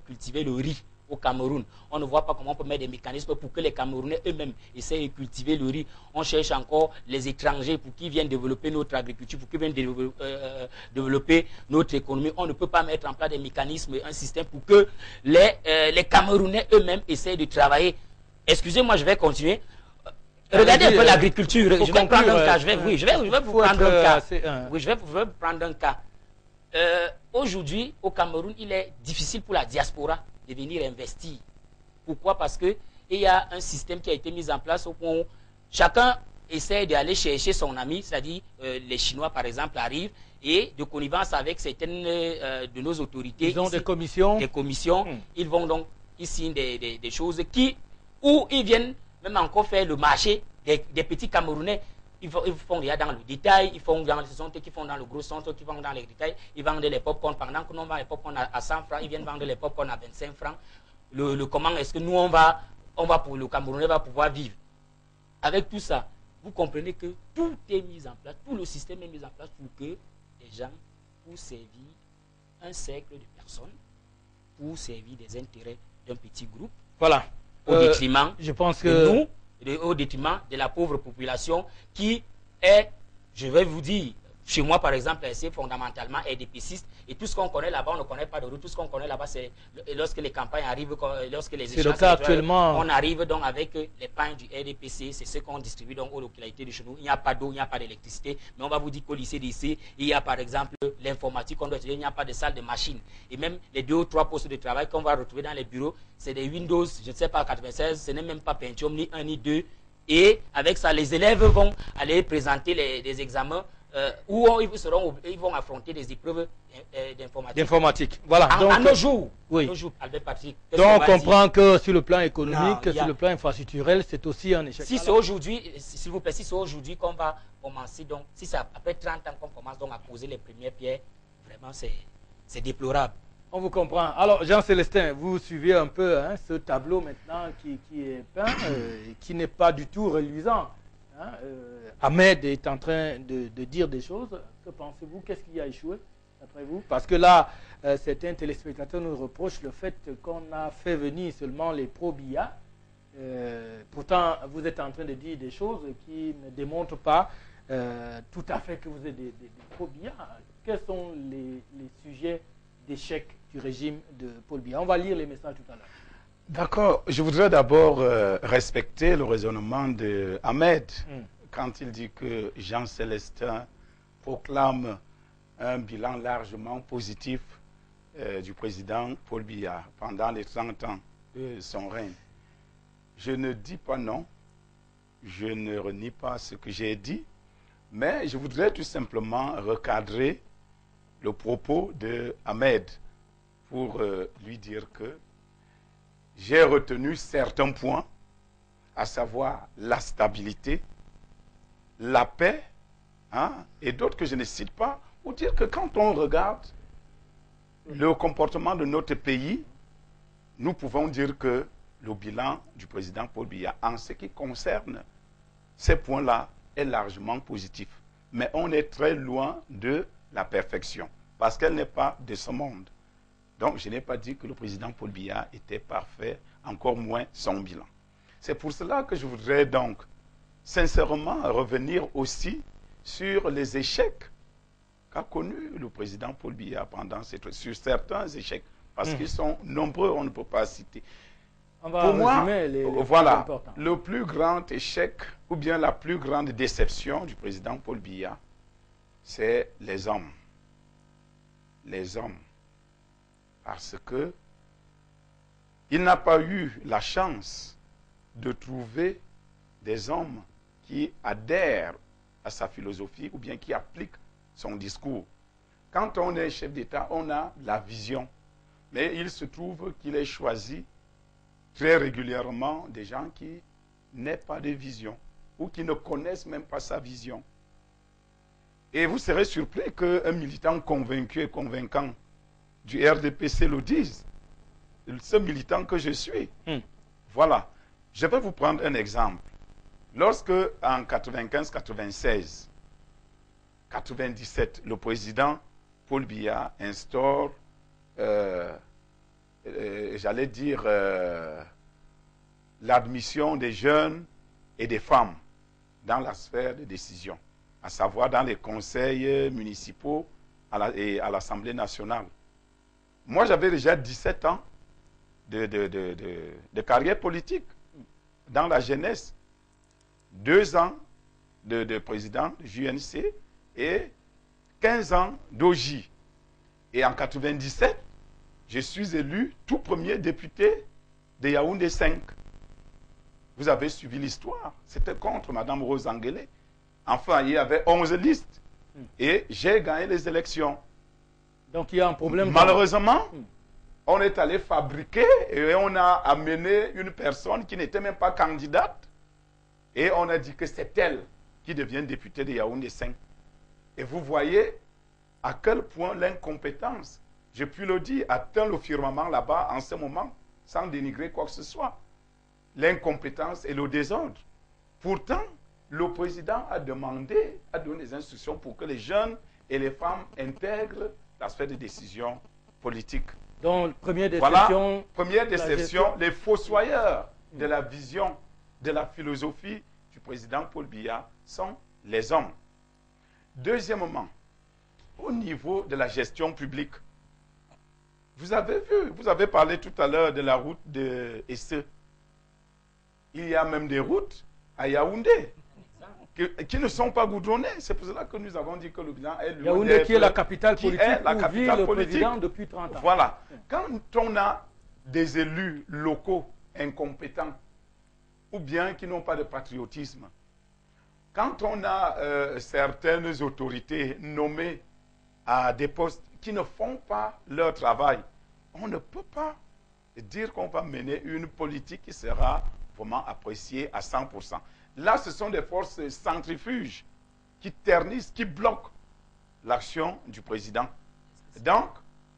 cultiver le riz au Cameroun. On ne voit pas comment on peut mettre des mécanismes pour que les Camerounais eux-mêmes essayent de cultiver le riz. On cherche encore les étrangers pour qu'ils viennent développer notre agriculture, pour qu'ils viennent développer notre économie. On ne peut pas mettre en place des mécanismes, un système pour que les Camerounais eux-mêmes essayent de travailler. Excusez-moi, je vais continuer. Regardez un peu l'agriculture. Je vais prendre un cas. Je vais vous prendre un cas. Oui, je vais vous prendre un cas. Aujourd'hui, au Cameroun, il est difficile pour la diaspora de venir investir. Pourquoi? Parce qu'il y a un système qui a été mis en place où chacun essaie d'aller chercher son ami, c'est-à-dire les Chinois par exemple arrivent et de connivence avec certaines de nos autorités. Ils ont des commissions. Ils vont donc, ils signent des choses où ils viennent même encore faire le marché des petits Camerounais. Ils font déjà dans le détail, ils font dans les centres, qui font dans le gros centre, qui font dans les détails. Ils vendent les pop-corn. Pendant que nous, on vend les pop-corn à 100 francs, ils viennent vendre les pop-corn à 25 francs. Comment est-ce que nous, on va pour le Camerounais va pouvoir vivre? Avec tout ça, vous comprenez que tout est mis en place, tout le système est mis en place pour que les gens, pour servir un cercle de personnes, pour servir des intérêts d'un petit groupe. Voilà. Au détriment je pense de que nous, au détriment de la pauvre population qui est, je vais vous dire, chez moi par exemple, c'est fondamentalement RDPciste et tout ce qu'on connaît là-bas, on ne connaît pas de route. Tout ce qu'on connaît là-bas, c'est lorsque les campagnes arrivent, lorsque les échanges, le cas actuellement. On arrive donc avec les pains du RDPC, c'est ce qu'on distribue donc aux localités de chez nous. Il n'y a pas d'eau, il n'y a pas d'électricité, mais on va vous dire qu'au lycée d'ici, il y a par exemple l'informatique qu'on doit étudier, il n'y a pas de salle de machine. Et même les 2 ou 3 postes de travail qu'on va retrouver dans les bureaux, c'est des Windows, je ne sais pas, 96, ce n'est même pas Pentium, ni 1 ni 2. Et avec ça, les élèves vont aller présenter les examens où ils vont affronter des épreuves d'informatique. Voilà. À nos jours. Oui. Nos jours, Albert Patrick. Donc on comprend que sur le plan économique, sur le plan infrastructurel, c'est aussi un échec. Si c'est aujourd'hui, s'il vous plaît, si c'est aujourd'hui qu'on va commencer, donc si c'est après 30 ans qu'on commence donc à poser les premières pierres, vraiment c'est déplorable. On vous comprend. Alors, Jean-Célestin, vous suivez un peu ce tableau maintenant qui est peint, qui n'est pas du tout reluisant. Ahmed est en train de dire des choses. Que pensez-vous? Qu'est-ce qui a échoué, d'après vous? Parce que là, certains téléspectateurs nous reprochent le fait qu'on a fait venir seulement les pro-BIA. Pourtant, vous êtes en train de dire des choses qui ne démontrent pas tout à fait que vous êtes des pro-BIA. Quels sont les sujets d'échec du régime de Paul Biya? On va lire les messages tout à l'heure. D'accord. Je voudrais d'abord respecter le raisonnement de Ahmed quand il dit que Jean Célestin proclame un bilan largement positif du président Paul Biya pendant les 30 ans de son règne. Je ne dis pas non, je ne renie pas ce que j'ai dit, mais je voudrais tout simplement recadrer le propos de Ahmed pour lui dire que j'ai retenu certains points, à savoir la stabilité, la paix, et d'autres que je ne cite pas, pour dire que quand on regarde le comportement de notre pays, nous pouvons dire que le bilan du président Paul Biya, en ce qui concerne ces points-là, est largement positif. Mais on est très loin de la perfection, parce qu'elle n'est pas de ce monde. Donc, je n'ai pas dit que le président Paul Biya était parfait, encore moins son bilan. C'est pour cela que je voudrais donc sincèrement revenir aussi sur les échecs qu'a connus le président Paul Biya sur certains échecs, parce qu'ils sont nombreux, on ne peut pas citer. On va pour moi, voilà, le plus grand échec, ou bien la plus grande déception du président Paul Biya, c'est les hommes. Les hommes. Parce que il n'a pas eu la chance de trouver des hommes qui adhèrent à sa philosophie ou bien qui appliquent son discours. Quand on est chef d'État, on a la vision. Mais il se trouve qu'il ait choisi très régulièrement des gens qui n'aient pas de vision ou qui ne connaissent même pas sa vision. Et vous serez surpris qu'un militant convaincu et convaincant du RDPC le dise. Ce militant que je suis. Voilà. Je vais vous prendre un exemple. Lorsque, en 95-96, 97, le président Paul Biya instaure, j'allais dire, l'admission des jeunes et des femmes dans la sphère de décision, à savoir dans les conseils municipaux et à l'Assemblée nationale. Moi, j'avais déjà 17 ans de carrière politique dans la jeunesse. 2 ans de président de JNC et 15 ans d'OJ. Et en 97, je suis élu tout premier député de Yaoundé 5. Vous avez suivi l'histoire. C'était contre Mme Rose Anguélé. Enfin, il y avait 11 listes. Et j'ai gagné les élections. Donc il y a un problème. Malheureusement, on est allé fabriquer et on a amené une personne qui n'était même pas candidate. Et on a dit que c'est elle qui devient députée de Yaoundé 5. Et vous voyez à quel point l'incompétence, je puis le dire, atteint le firmament là-bas en ce moment, sans dénigrer quoi que ce soit. L'incompétence et le désordre. Pourtant, le président a demandé, a donné des instructions pour que les jeunes et les femmes intègrent la sphère de décision politique. Donc, première déception. Voilà, première déception, les fossoyeurs de la vision, de la philosophie du président Paul Biya sont les hommes. Deuxièmement, au niveau de la gestion publique, vous avez vu, vous avez parlé tout à l'heure de la route de Esseux. Il y a même des routes à Yaoundé qui ne sont pas goudronnées. C'est pour cela que nous avons dit que le bilan est loin Yaoundé qui est la capitale politique où vit le président depuis 30 ans. Voilà. Quand on a des élus locaux incompétents ou bien qui n'ont pas de patriotisme, quand on a certaines autorités nommées à des postes qui ne font pas leur travail, on ne peut pas dire qu'on va mener une politique qui sera vraiment appréciée à 100%. Là, ce sont des forces centrifuges qui ternissent, qui bloquent l'action du président. Donc,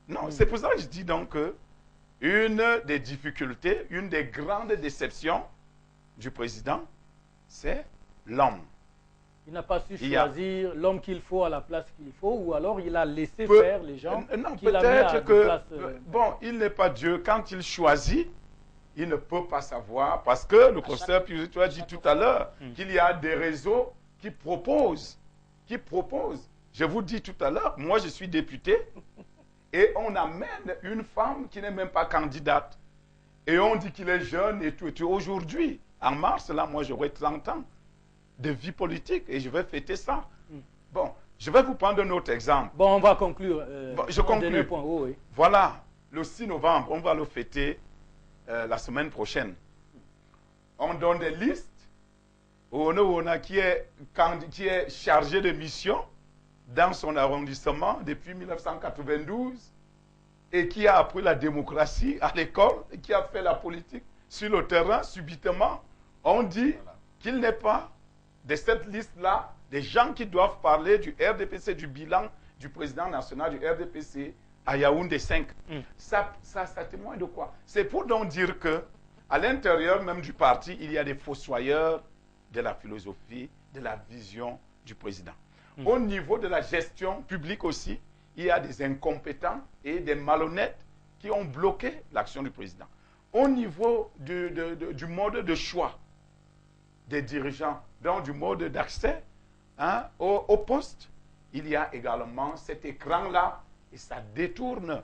non, c'est pour ça que je dis donc que une des difficultés, une des grandes déceptions du président, c'est l'homme. Il n'a pas su choisir l'homme qu'il faut à la place qu'il faut, ou alors il a laissé faire les gens. Non, qu'il a mis à peut-être que, place, bon, il n'est pas Dieu. Quand il choisit, il ne peut pas savoir, parce que le professeur Pius a dit tout à l'heure qu'il y a des réseaux qui proposent. Je vous dis tout à l'heure, moi je suis député, et on amène une femme qui n'est même pas candidate. Et on dit qu'il est jeune et tout. Et tout. Aujourd'hui, en mars, là, moi j'aurai 30 ans de vie politique et je vais fêter ça. Bon, je vais vous prendre un autre exemple. Bon, on va conclure. Bon, je conclue. Point. Oh, oui. Voilà, le 6 novembre, on va le fêter la semaine prochaine. On donne des listes. On a qui est chargé de mission dans son arrondissement depuis 1992 et qui a appris la démocratie à l'école et qui a fait la politique sur le terrain. Subitement, on dit qu'il n'est pas de cette liste-là des gens qui doivent parler du RDPC, du bilan du président national du RDPC à Yaoundé 5. Ça témoigne de quoi? C'est pour donc dire que à l'intérieur même du parti, il y a des fossoyeurs de la philosophie, de la vision du président. Au niveau de la gestion publique aussi, il y a des incompétents et des malhonnêtes qui ont bloqué l'action du président. Au niveau du mode de choix des dirigeants, donc du mode d'accès au poste, il y a également cet écran-là et ça détourne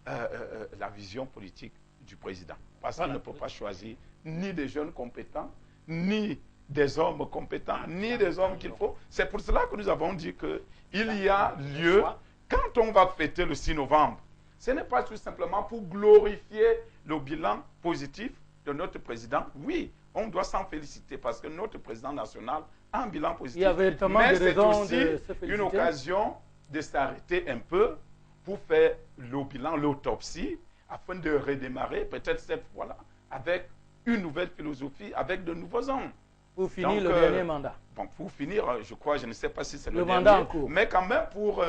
la vision politique du président. Parce qu'il ne peut pas choisir ni des jeunes compétents, ni des hommes compétents, ni des hommes qu'il faut. C'est pour cela que nous avons dit qu'il y a lieu, quand on va fêter le 6 novembre, Ce n'est pas tout simplement pour glorifier le bilan positif de notre président. Oui, on doit s'en féliciter parce que notre président national a un bilan positif. Il y avait tellement de raisons de se féliciter. Une occasion de s'arrêter un peu pour faire le bilan, l'autopsie, afin de redémarrer peut-être cette fois-là avec une nouvelle philosophie, avec de nouveaux hommes. Pour finir le dernier mandat. Bon, pour finir, je crois, je ne sais pas si c'est le mandat dernier, en cours. mais quand même pour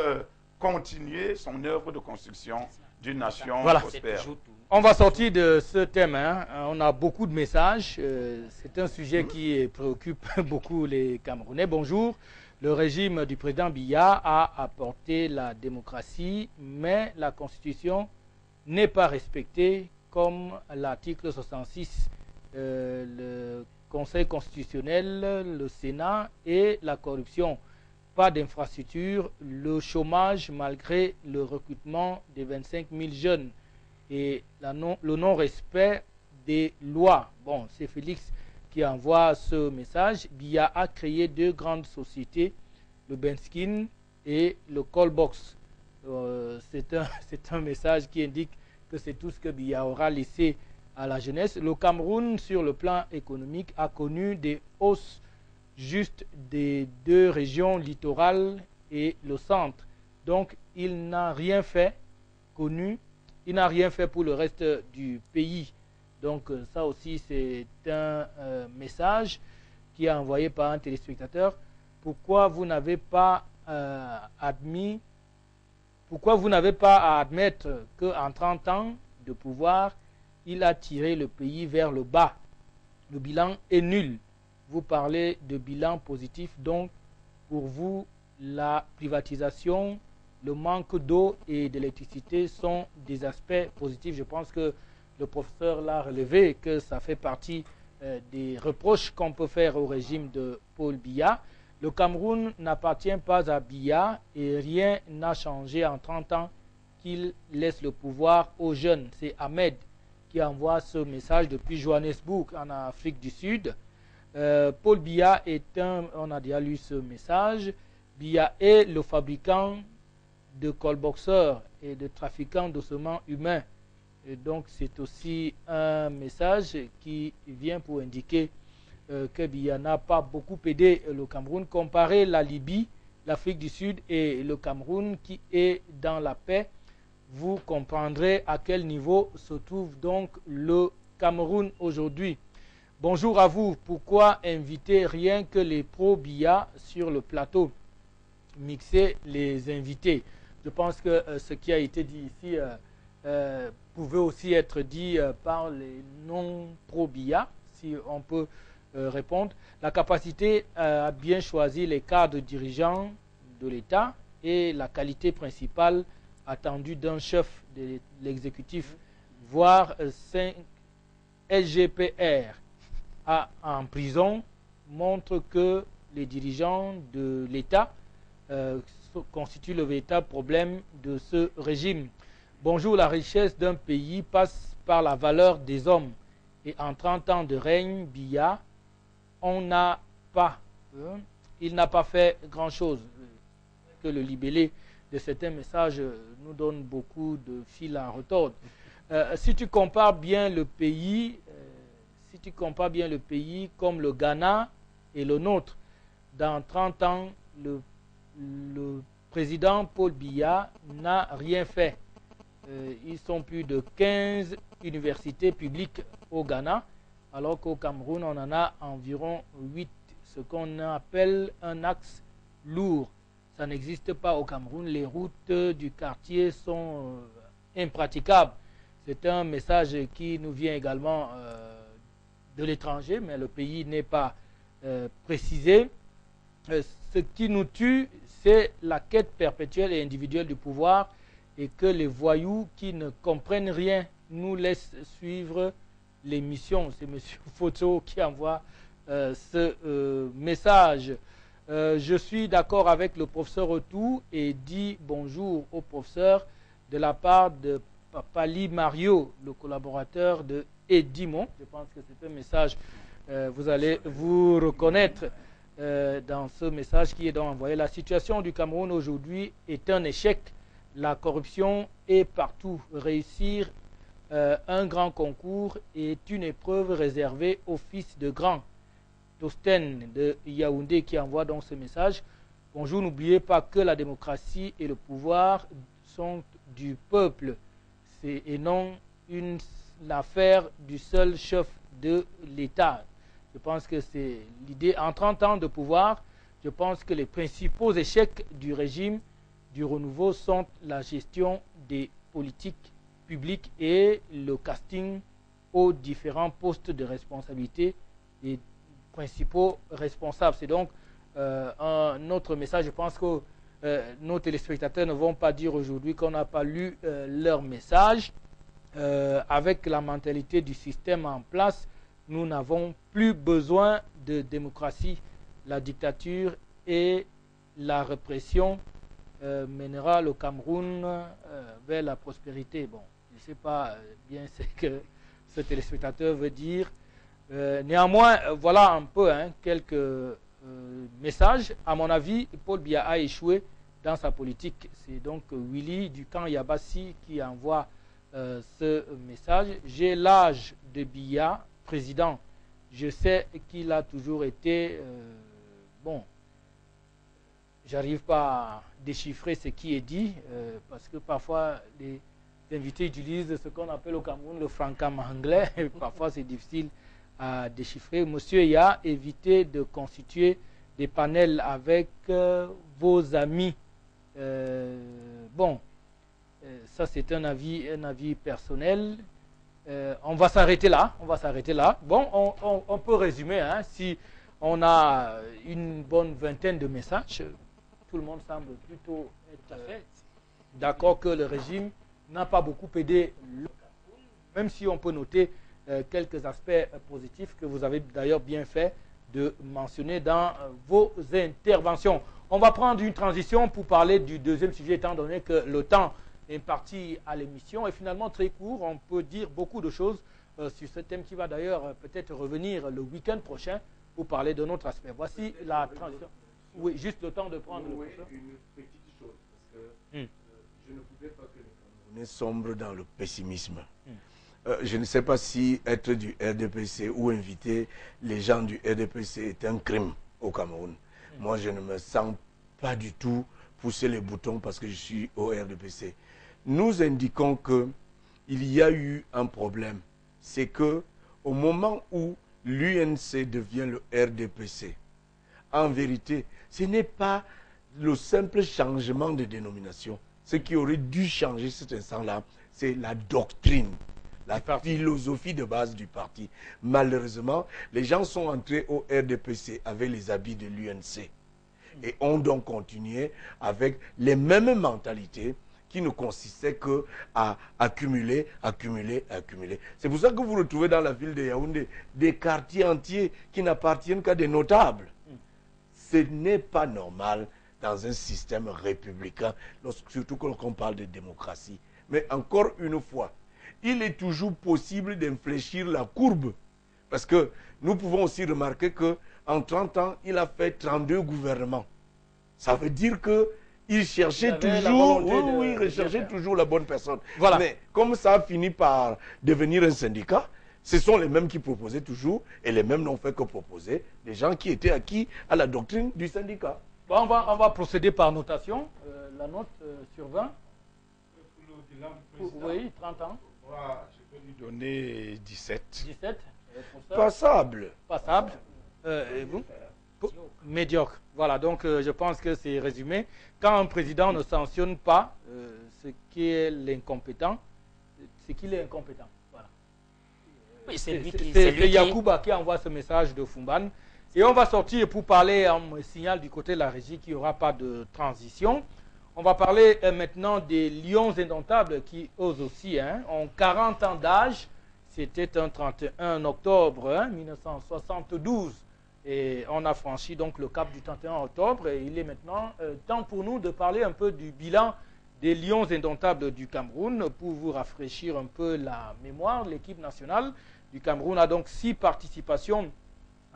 continuer son œuvre de construction d'une nation prospère. On va sortir de ce thème. Hein. On a beaucoup de messages. C'est un sujet qui préoccupe beaucoup les Camerounais. Bonjour. Le régime du président Biya a apporté la démocratie, mais la Constitution n'est pas respectée, comme l'article 66, le Conseil constitutionnel, le Sénat et la corruption. Pas d'infrastructure, le chômage malgré le recrutement de 25 000 jeunes et le non-respect des lois. Bon, c'est Félix qui envoie ce message. Biya a créé 2 grandes sociétés, le Benskin et le Callbox. C'est un message qui indique que c'est tout ce que Biya aura laissé à la jeunesse. Le Cameroun, sur le plan économique, a connu des hausses juste des 2 régions littorales et le centre. Donc, il n'a rien fait il n'a rien fait pour le reste du pays. Donc, ça aussi, c'est un message qui est envoyé par un téléspectateur. Pourquoi vous n'avez pas à admettre qu'en 30 ans de pouvoir, il a tiré le pays vers le bas? Le bilan est nul. Vous parlez de bilan positif, donc pour vous, la privatisation, le manque d'eau et d'électricité sont des aspects positifs. Je pense que le professeur l'a relevé, que ça fait partie des reproches qu'on peut faire au régime de Paul Biya. Le Cameroun n'appartient pas à Biya et rien n'a changé en 30 ans qu'il laisse le pouvoir aux jeunes. C'est Ahmed qui envoie ce message depuis Johannesburg, en Afrique du Sud. Paul Biya on a déjà lu ce message, Biya est le fabricant de callboxeurs et de trafiquants d'ossements humains. Et donc c'est aussi un message qui vient pour indiquer que Biya n'a pas beaucoup aidé le Cameroun. Comparez la Libye, l'Afrique du Sud et le Cameroun qui est dans la paix, vous comprendrez à quel niveau se trouve donc le Cameroun aujourd'hui. Bonjour à vous. Pourquoi inviter rien que les pro-Biya sur le plateau? Mixer les invités. Je pense que ce qui a été dit ici pouvait aussi être dit par les non-pro-Biya, si on peut répondre. La capacité à bien choisir les cadres dirigeants de l'État est la qualité principale attendue d'un chef de l'exécutif, voire 5 SGPR en prison, montre que les dirigeants de l'État constituent le véritable problème de ce régime. Bonjour, la richesse d'un pays passe par la valeur des hommes. Et en 30 ans de règne, Biya, il n'a pas fait grand-chose. Que le libellé de certains messages nous donne beaucoup de fil à retordre. Si tu compares bien le pays, comme le Ghana et le nôtre, dans 30 ans, le président Paul Biya n'a rien fait. Ils sont plus de 15 universités publiques au Ghana, alors qu'au Cameroun, on en a environ 8, ce qu'on appelle un axe lourd. Ça n'existe pas au Cameroun. Les routes du quartier sont impraticables. C'est un message qui nous vient également de l'étranger, mais le pays n'est pas précisé. Ce qui nous tue, c'est la quête perpétuelle et individuelle du pouvoir et que les voyous qui ne comprennent rien nous laissent suivre les missions. C'est M. Foto qui envoie ce message. Je suis d'accord avec le professeur Otou et dis bonjour au professeur de la part de Papali Mario, le collaborateur de Edimon. Je pense que c'est un message, vous allez vous reconnaître dans ce message qui est donc envoyé. La situation du Cameroun aujourd'hui est un échec. la corruption est partout. Réussir un grand concours est une épreuve réservée aux fils de grands. Tosten de Yaoundé qui envoie donc ce message. Bonjour, n'oubliez pas que la démocratie et le pouvoir sont du peuple et non l'affaire du seul chef de l'État. Je pense que c'est l'idée. En 30 ans de pouvoir, je pense que les principaux échecs du régime du renouveau sont la gestion des politiques publiques et le casting aux différents postes de responsabilité des principaux responsables. C'est donc un autre message. Je pense que nos téléspectateurs ne vont pas dire aujourd'hui qu'on n'a pas lu leur message. Avec la mentalité du système en place, nous n'avons plus besoin de démocratie. La dictature et la répression mènera le Cameroun vers la prospérité. Bon, je ne sais pas bien ce que ce téléspectateur veut dire. Néanmoins, voilà un peu quelques messages. À mon avis, Paul Biya a échoué dans sa politique. C'est donc Willy du camp Yabassi qui envoie ce message. J'ai l'âge de Biya, président. Je sais qu'il a toujours été... bon, j'arrive pas à déchiffrer ce qui est dit, parce que parfois les invités utilisent ce qu'on appelle au Cameroun le francam anglais. Parfois c'est difficile à déchiffrer. Monsieur Ya, évitez de constituer des panels avec vos amis. Bon, ça c'est un avis personnel. On va s'arrêter là. Bon, on peut résumer. Si on a une bonne vingtaine de messages, tout le monde semble plutôt être d'accord que le régime n'a pas beaucoup aidé le Cameroun, même si on peut noter quelques aspects positifs que vous avez d'ailleurs bien fait de mentionner dans vos interventions. On va prendre une transition pour parler du deuxième sujet, étant donné que le temps est parti à l'émission et finalement très court. On peut dire beaucoup de choses sur ce thème qui va d'ailleurs peut-être revenir le week-end prochain pour parler de notre aspect. Voici la transition. Oui, juste le temps de prendre le professeur. Une petite chose, parce que je ne voudrais pas que les Camerounais sombrent dans le pessimisme. Je ne sais pas si être du RDPC ou inviter les gens du RDPC est un crime au Cameroun. Moi, je ne me sens pas du tout pousser les boutons parce que je suis au RDPC. Nous indiquons qu'il y a eu un problème. C'est que au moment où l'UNC devient le RDPC, en vérité, ce n'est pas le simple changement de dénomination. Ce qui aurait dû changer cet instant-là, c'est la doctrine, la philosophie de base du parti. Malheureusement, les gens sont entrés au RDPC avec les habits de l'UNC et ont donc continué avec les mêmes mentalités qui ne consistaient qu'à accumuler. C'est pour ça que vous retrouvez dans la ville de Yaoundé des quartiers entiers qui n'appartiennent qu'à des notables. Ce n'est pas normal dans un système républicain, surtout quand on parle de démocratie. Mais encore une fois, il est toujours possible d'infléchir la courbe. Parce que nous pouvons aussi remarquer qu'en 30 ans, il a fait 32 gouvernements. Ça veut dire qu'il cherchait toujours, toujours la bonne personne. Voilà. Mais comme ça a fini par devenir un syndicat, ce sont les mêmes qui proposaient toujours, et les mêmes n'ont fait que proposer des gens qui étaient acquis à la doctrine du syndicat. Bon, on va procéder par notation. La note sur 20. Oui, 30 ans. Je peux lui donner 17. 17. Passable. Passable. Et vous? Médiocre. Voilà, donc je pense que c'est résumé. Quand un président ne sanctionne pas ce qui est l'incompétent, c'est qu'il est incompétent. Voilà. Oui, c'est Yacouba qui envoie ce message de Fumban. Et on va sortir pour parler, on me signale du côté de la régie qu'il n'y aura pas de transition. On va parler maintenant des lions indomptables qui, eux aussi, ont 40 ans d'âge. C'était un 31 octobre 1972. Et on a franchi donc le cap du 31 octobre. Et il est maintenant temps pour nous de parler un peu du bilan des lions indomptables du Cameroun. Pour vous rafraîchir un peu la mémoire, l'équipe nationale du Cameroun a donc 6 participations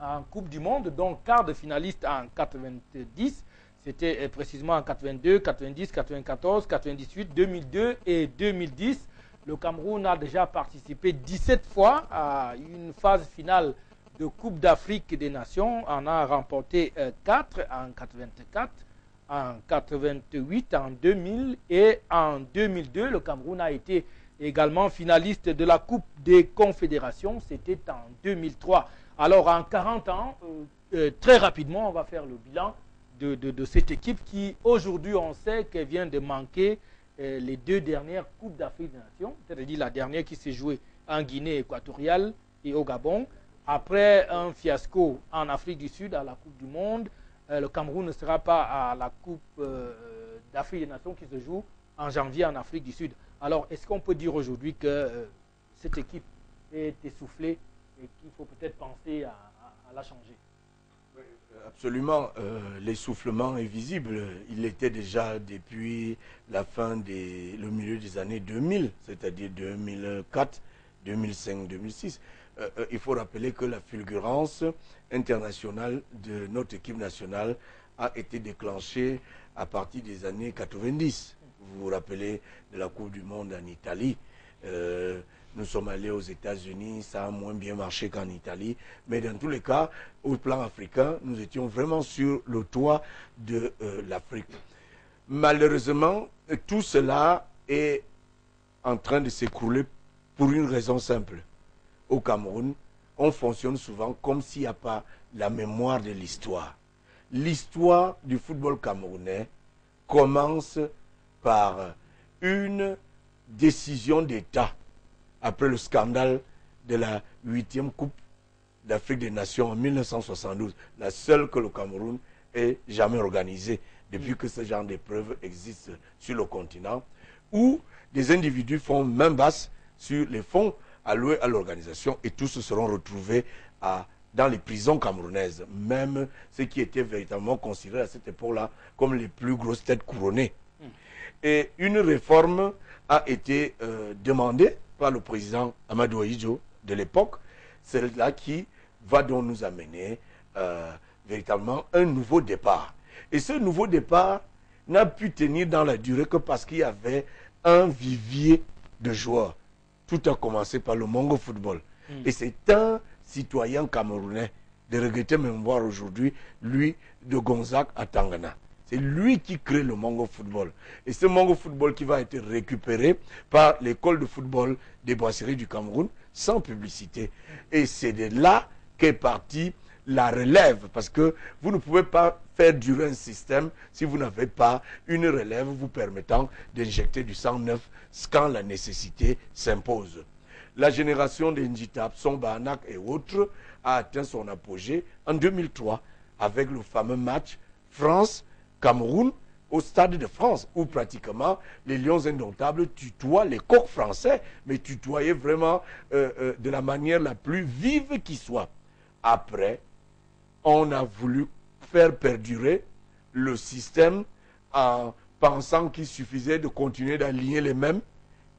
en Coupe du Monde, dont quart de finaliste en 90, C'était précisément en 82, 90, 94, 98, 2002 et 2010. Le Cameroun a déjà participé 17 fois à une phase finale de Coupe d'Afrique des Nations. On a remporté 4 en 84, en 88, en 2000 et en 2002. Le Cameroun a été également finaliste de la Coupe des Confédérations. C'était en 2003. Alors en 40 ans, très rapidement, on va faire le bilan de cette équipe qui, aujourd'hui, on sait qu'elle vient de manquer les 2 dernières Coupes d'Afrique des Nations, c'est-à-dire la dernière qui s'est jouée en Guinée équatoriale et au Gabon. Après un fiasco en Afrique du Sud à la Coupe du Monde, le Cameroun ne sera pas à la Coupe d'Afrique des Nations qui se joue en janvier en Afrique du Sud. Alors, est-ce qu'on peut dire aujourd'hui que cette équipe est essoufflée et qu'il faut peut-être penser à la changer? Absolument, l'essoufflement est visible. Il était déjà depuis la fin le milieu des années 2000, c'est-à-dire 2004, 2005, 2006. Il faut rappeler que la fulgurance internationale de notre équipe nationale a été déclenchée à partir des années 90. Vous vous rappelez de la Coupe du Monde en Italie. Nous sommes allés aux États-Unis, ça a moins bien marché qu'en Italie. Mais dans tous les cas, au plan africain, nous étions vraiment sur le toit de l'Afrique. Malheureusement, tout cela est en train de s'écrouler pour une raison simple. Au Cameroun, on fonctionne souvent comme s'il n'y a pas la mémoire de l'histoire. L'histoire du football camerounais commence par une décision d'État après le scandale de la 8e Coupe d'Afrique des Nations en 1972, la seule que le Cameroun ait jamais organisée depuis que ce genre d'épreuve existe sur le continent, où des individus font main basse sur les fonds alloués à l'organisation et tous se seront retrouvés dans les prisons camerounaises, même ceux qui étaient véritablement considérés à cette époque-là comme les plus grosses têtes couronnées. Et une réforme a été demandée par le président Amadou Ahidjo de l'époque, celle-là qui va donc nous amener véritablement un nouveau départ. Et ce nouveau départ n'a pu tenir dans la durée que parce qu'il y avait un vivier de joueurs. Tout a commencé par le Mongo Football. Et c'est un citoyen camerounais, de regretter même voir aujourd'hui, lui, de Gonzague à Tangana. C'est lui qui crée le Mongo Football. Et ce Mongo Football qui va être récupéré par l'école de football des Boiseries du Cameroun, sans publicité. Et c'est de là qu'est partie la relève. Parce que vous ne pouvez pas faire durer un système si vous n'avez pas une relève vous permettant d'injecter du sang neuf quand la nécessité s'impose. La génération des Njitap, Sombanak et autres a atteint son apogée en 2003 avec le fameux match France-Cameroun au Stade de France, où pratiquement les Lions Indomptables tutoient les coqs français, mais tutoyaient vraiment de la manière la plus vive qui soit. Après, on a voulu faire perdurer le système en pensant qu'il suffisait de continuer d'aligner les mêmes,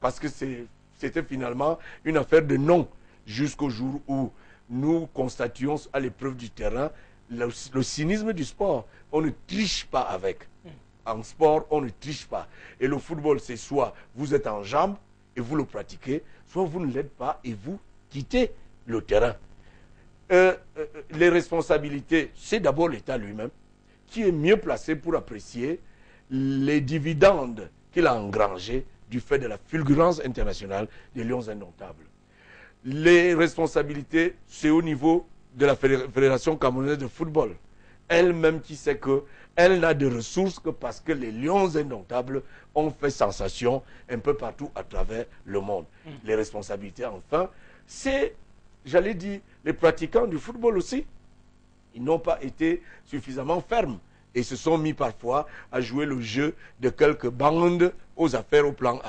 parce que c'était finalement une affaire de nom, jusqu'au jour où nous constations à l'épreuve du terrain le cynisme du sport. On ne triche pas avec. En sport, on ne triche pas. Et le football, c'est soit vous êtes en jambes et vous le pratiquez, soit vous ne l'êtes pas et vous quittez le terrain. Les responsabilités, c'est d'abord l'État lui-même, qui est mieux placé pour apprécier les dividendes qu'il a engrangés du fait de la fulgurance internationale des Lions Indomptables. Les responsabilités, c'est au niveau de la Fédération camerounaise de football. Elle-même qui sait qu'elle n'a de ressources que parce que les Lions Indomptables ont fait sensation un peu partout à travers le monde. Les responsabilités, enfin, c'est, j'allais dire, les pratiquants du football aussi. Ils n'ont pas été suffisamment fermes et se sont mis parfois à jouer le jeu de quelques bandes aux affaires au plan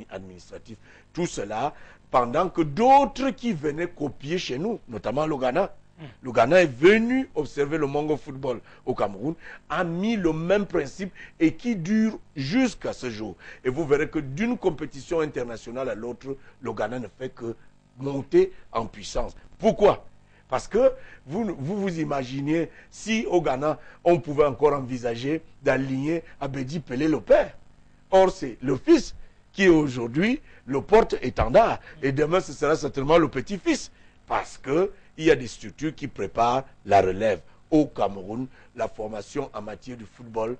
administratif. Tout cela pendant que d'autres qui venaient copier chez nous, notamment le Ghana. Le Ghana est venu observer le Mongo Football au Cameroun, a mis le même principe et qui dure jusqu'à ce jour. Et vous verrez que d'une compétition internationale à l'autre, le Ghana ne fait que monter en puissance. Pourquoi? Parce que vous imaginez si au Ghana, on pouvait encore envisager d'aligner Abedi Pelé le père. Or, c'est le fils qui aujourd'hui le porte-étendard. Et demain, ce sera certainement le petit-fils. Parce qu'il y a des structures qui préparent la relève. Au Cameroun, la formation en matière de football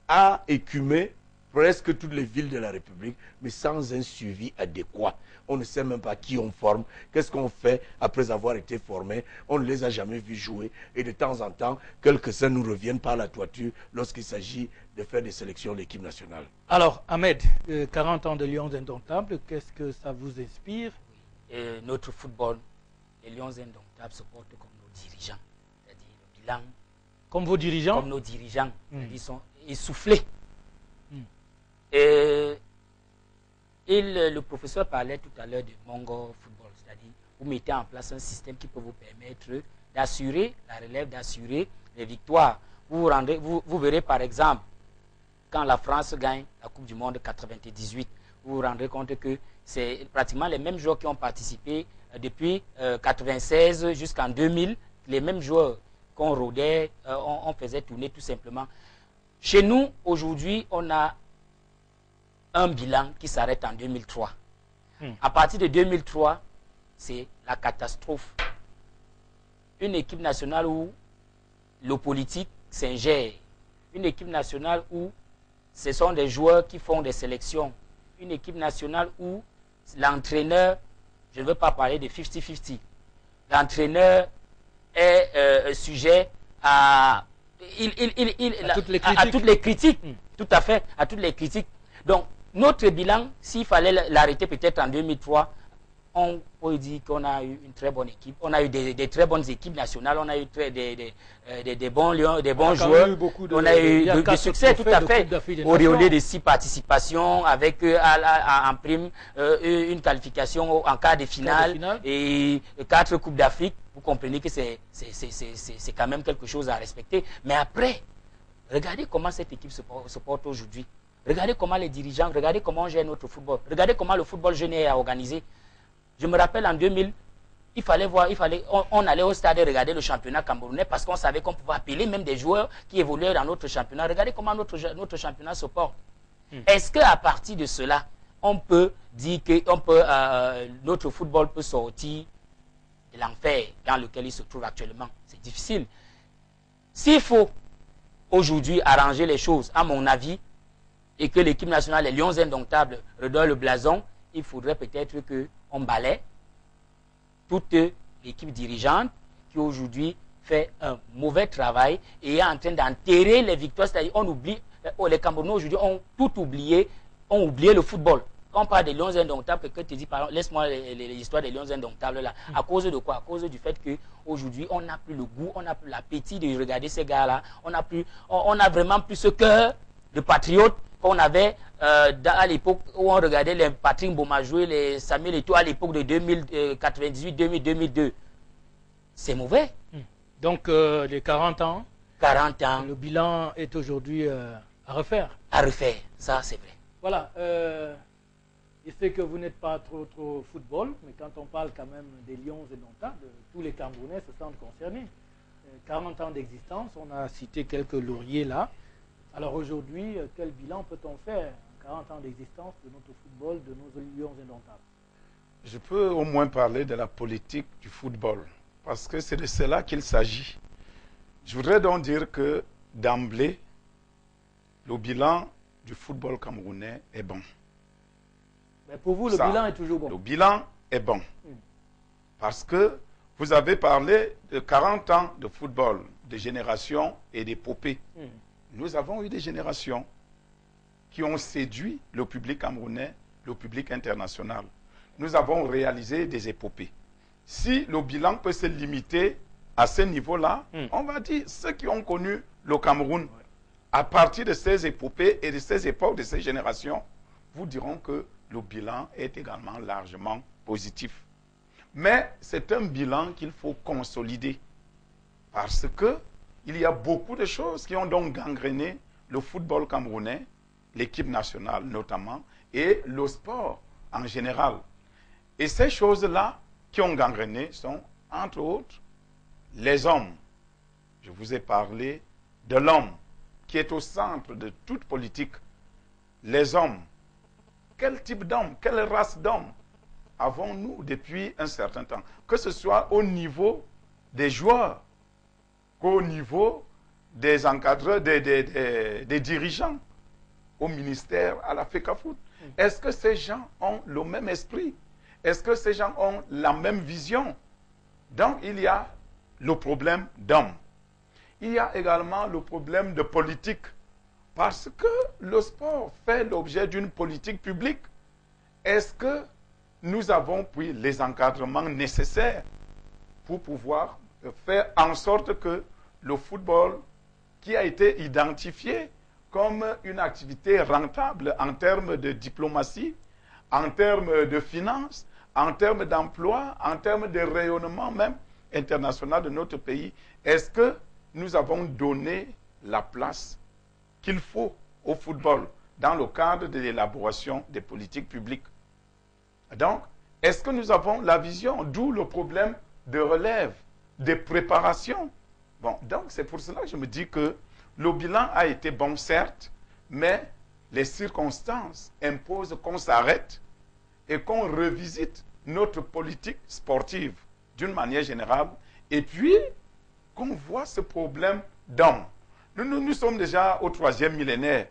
a écumé presque toutes les villes de la République, mais sans un suivi adéquat. On ne sait même pas qui on forme, qu'est-ce qu'on fait après avoir été formé. On ne les a jamais vus jouer. Et de temps en temps, quelques-uns nous reviennent par la toiture lorsqu'il s'agit de faire des sélections de l'équipe nationale. Alors, Ahmed, 40 ans de Lions indomptables, qu'est-ce que ça vous inspire? Notre football, les Lions indomptables se portent comme nos dirigeants. C'est-à-dire le bilan. Comme vos dirigeants? Comme nos dirigeants. Ils sont essoufflés. Le professeur parlait tout à l'heure de Mongo Football, c'est-à-dire vous mettez en place un système qui peut vous permettre d'assurer la relève, d'assurer les victoires. Vous verrez par exemple, quand la France gagne la Coupe du Monde 98, vous vous rendrez compte que c'est pratiquement les mêmes joueurs qui ont participé depuis 96 jusqu'en 2000, les mêmes joueurs qu'on rodait, on faisait tourner tout simplement. Chez nous, aujourd'hui, on a un bilan qui s'arrête en 2003. À partir de 2003, c'est la catastrophe. Une équipe nationale où le politique s'ingère. Une équipe nationale où ce sont des joueurs qui font des sélections. Une équipe nationale où l'entraîneur, je ne veux pas parler de 50-50, l'entraîneur est sujet à toutes les critiques. Tout à fait, à toutes les critiques. Donc, notre bilan, s'il fallait l'arrêter peut-être en 2003, on peut dire qu'on a eu une très bonne équipe. On a eu des très bonnes équipes nationales, on a eu des bons lions, des bons joueurs. On a eu du succès, tout à fait. Auréolé de 6 participations avec en prime une qualification en quart de finale et 4 Coupes d'Afrique. Vous comprenez que c'est quand même quelque chose à respecter. Mais après, regardez comment cette équipe se porte aujourd'hui. Regardez comment les dirigeants, regardez comment on gère notre football. Regardez comment le football jeune est organisé. Je me rappelle en 2000, on allait au stade et regarder le championnat camerounais parce qu'on savait qu'on pouvait appeler même des joueurs qui évoluaient dans notre championnat. Regardez comment notre championnat se porte. Est-ce qu'à partir de cela, on peut dire que notre football peut sortir de l'enfer dans lequel il se trouve actuellement? C'est difficile. S'il faut aujourd'hui arranger les choses, à mon avis, et que l'équipe nationale, les Lions indomptables, redonne le blason, il faudrait peut-être qu'on balaie toute l'équipe dirigeante qui aujourd'hui fait un mauvais travail et est en train d'enterrer les victoires. C'est-à-dire qu'on oublie, les Camerounais aujourd'hui ont tout oublié, ont oublié le football. Quand on parle des Lions indomptables, quelqu'un te dit, laisse-moi l'histoire des Lions indomptables là. À cause de quoi? À cause du fait qu'aujourd'hui, on n'a plus le goût, on n'a plus l'appétit de regarder ces gars-là. On a vraiment plus ce cœur de patriote qu'on avait à l'époque où on regardait les Patrick Mboma jouer, les Samuel Eto'o à l'époque de 1998, 2002. C'est mauvais. Donc, les 40 ans, 40 ans. Le bilan est aujourd'hui à refaire. À refaire, ça c'est vrai. Voilà. Je sais que vous n'êtes pas trop football, mais quand on parle quand même des Lions indomptables, tous les Camerounais se sentent concernés. 40 ans d'existence, on a cité quelques lauriers là. Alors aujourd'hui, quel bilan peut-on faire en 40 ans d'existence de notre football, de nos Lions indomptables? Je peux au moins parler de la politique du football, parce que c'est de cela qu'il s'agit. Je voudrais donc dire que d'emblée, le bilan du football camerounais est bon. Mais pour vous, le bilan est toujours bon? Le bilan est bon. Parce que vous avez parlé de 40 ans de football, de génération et d'épopée. Nous avons eu des générations qui ont séduit le public camerounais, le public international. Nous avons réalisé des épopées. Si le bilan peut se limiter à ce niveau-là, on va dire ceux qui ont connu le Cameroun, à partir de ces épopées et de ces époques, de ces générations, vous diront que le bilan est également largement positif. Mais c'est un bilan qu'il faut consolider parce que il y a beaucoup de choses qui ont donc gangréné le football camerounais, l'équipe nationale notamment, et le sport en général. Et ces choses-là qui ont gangréné sont, entre autres, les hommes. Je vous ai parlé de l'homme qui est au centre de toute politique. Les hommes. Quel type d'homme, quelle race d'homme avons-nous depuis un certain temps? Que ce soit au niveau des joueurs, qu'au niveau des encadreurs, des dirigeants, au ministère, à la FECAFOOT. Est-ce que ces gens ont le même esprit? Est-ce que ces gens ont la même vision? Donc, il y a le problème d'hommes. Il y a également le problème de politique. Parce que le sport fait l'objet d'une politique publique. Est-ce que nous avons pris les encadrements nécessaires pour pouvoir faire en sorte que le football, qui a été identifié comme une activité rentable en termes de diplomatie, en termes de finances, en termes d'emploi, en termes de rayonnement même international de notre pays, est-ce que nous avons donné la place qu'il faut au football dans le cadre de l'élaboration des politiques publiques? Donc, est-ce que nous avons la vision, d'où le problème de relève, de préparation? Bon, donc c'est pour cela que je me dis que le bilan a été bon, certes, mais les circonstances imposent qu'on s'arrête et qu'on revisite notre politique sportive d'une manière générale, et puis qu'on voit ce problème d'hommes. Nous sommes déjà au 3e millénaire.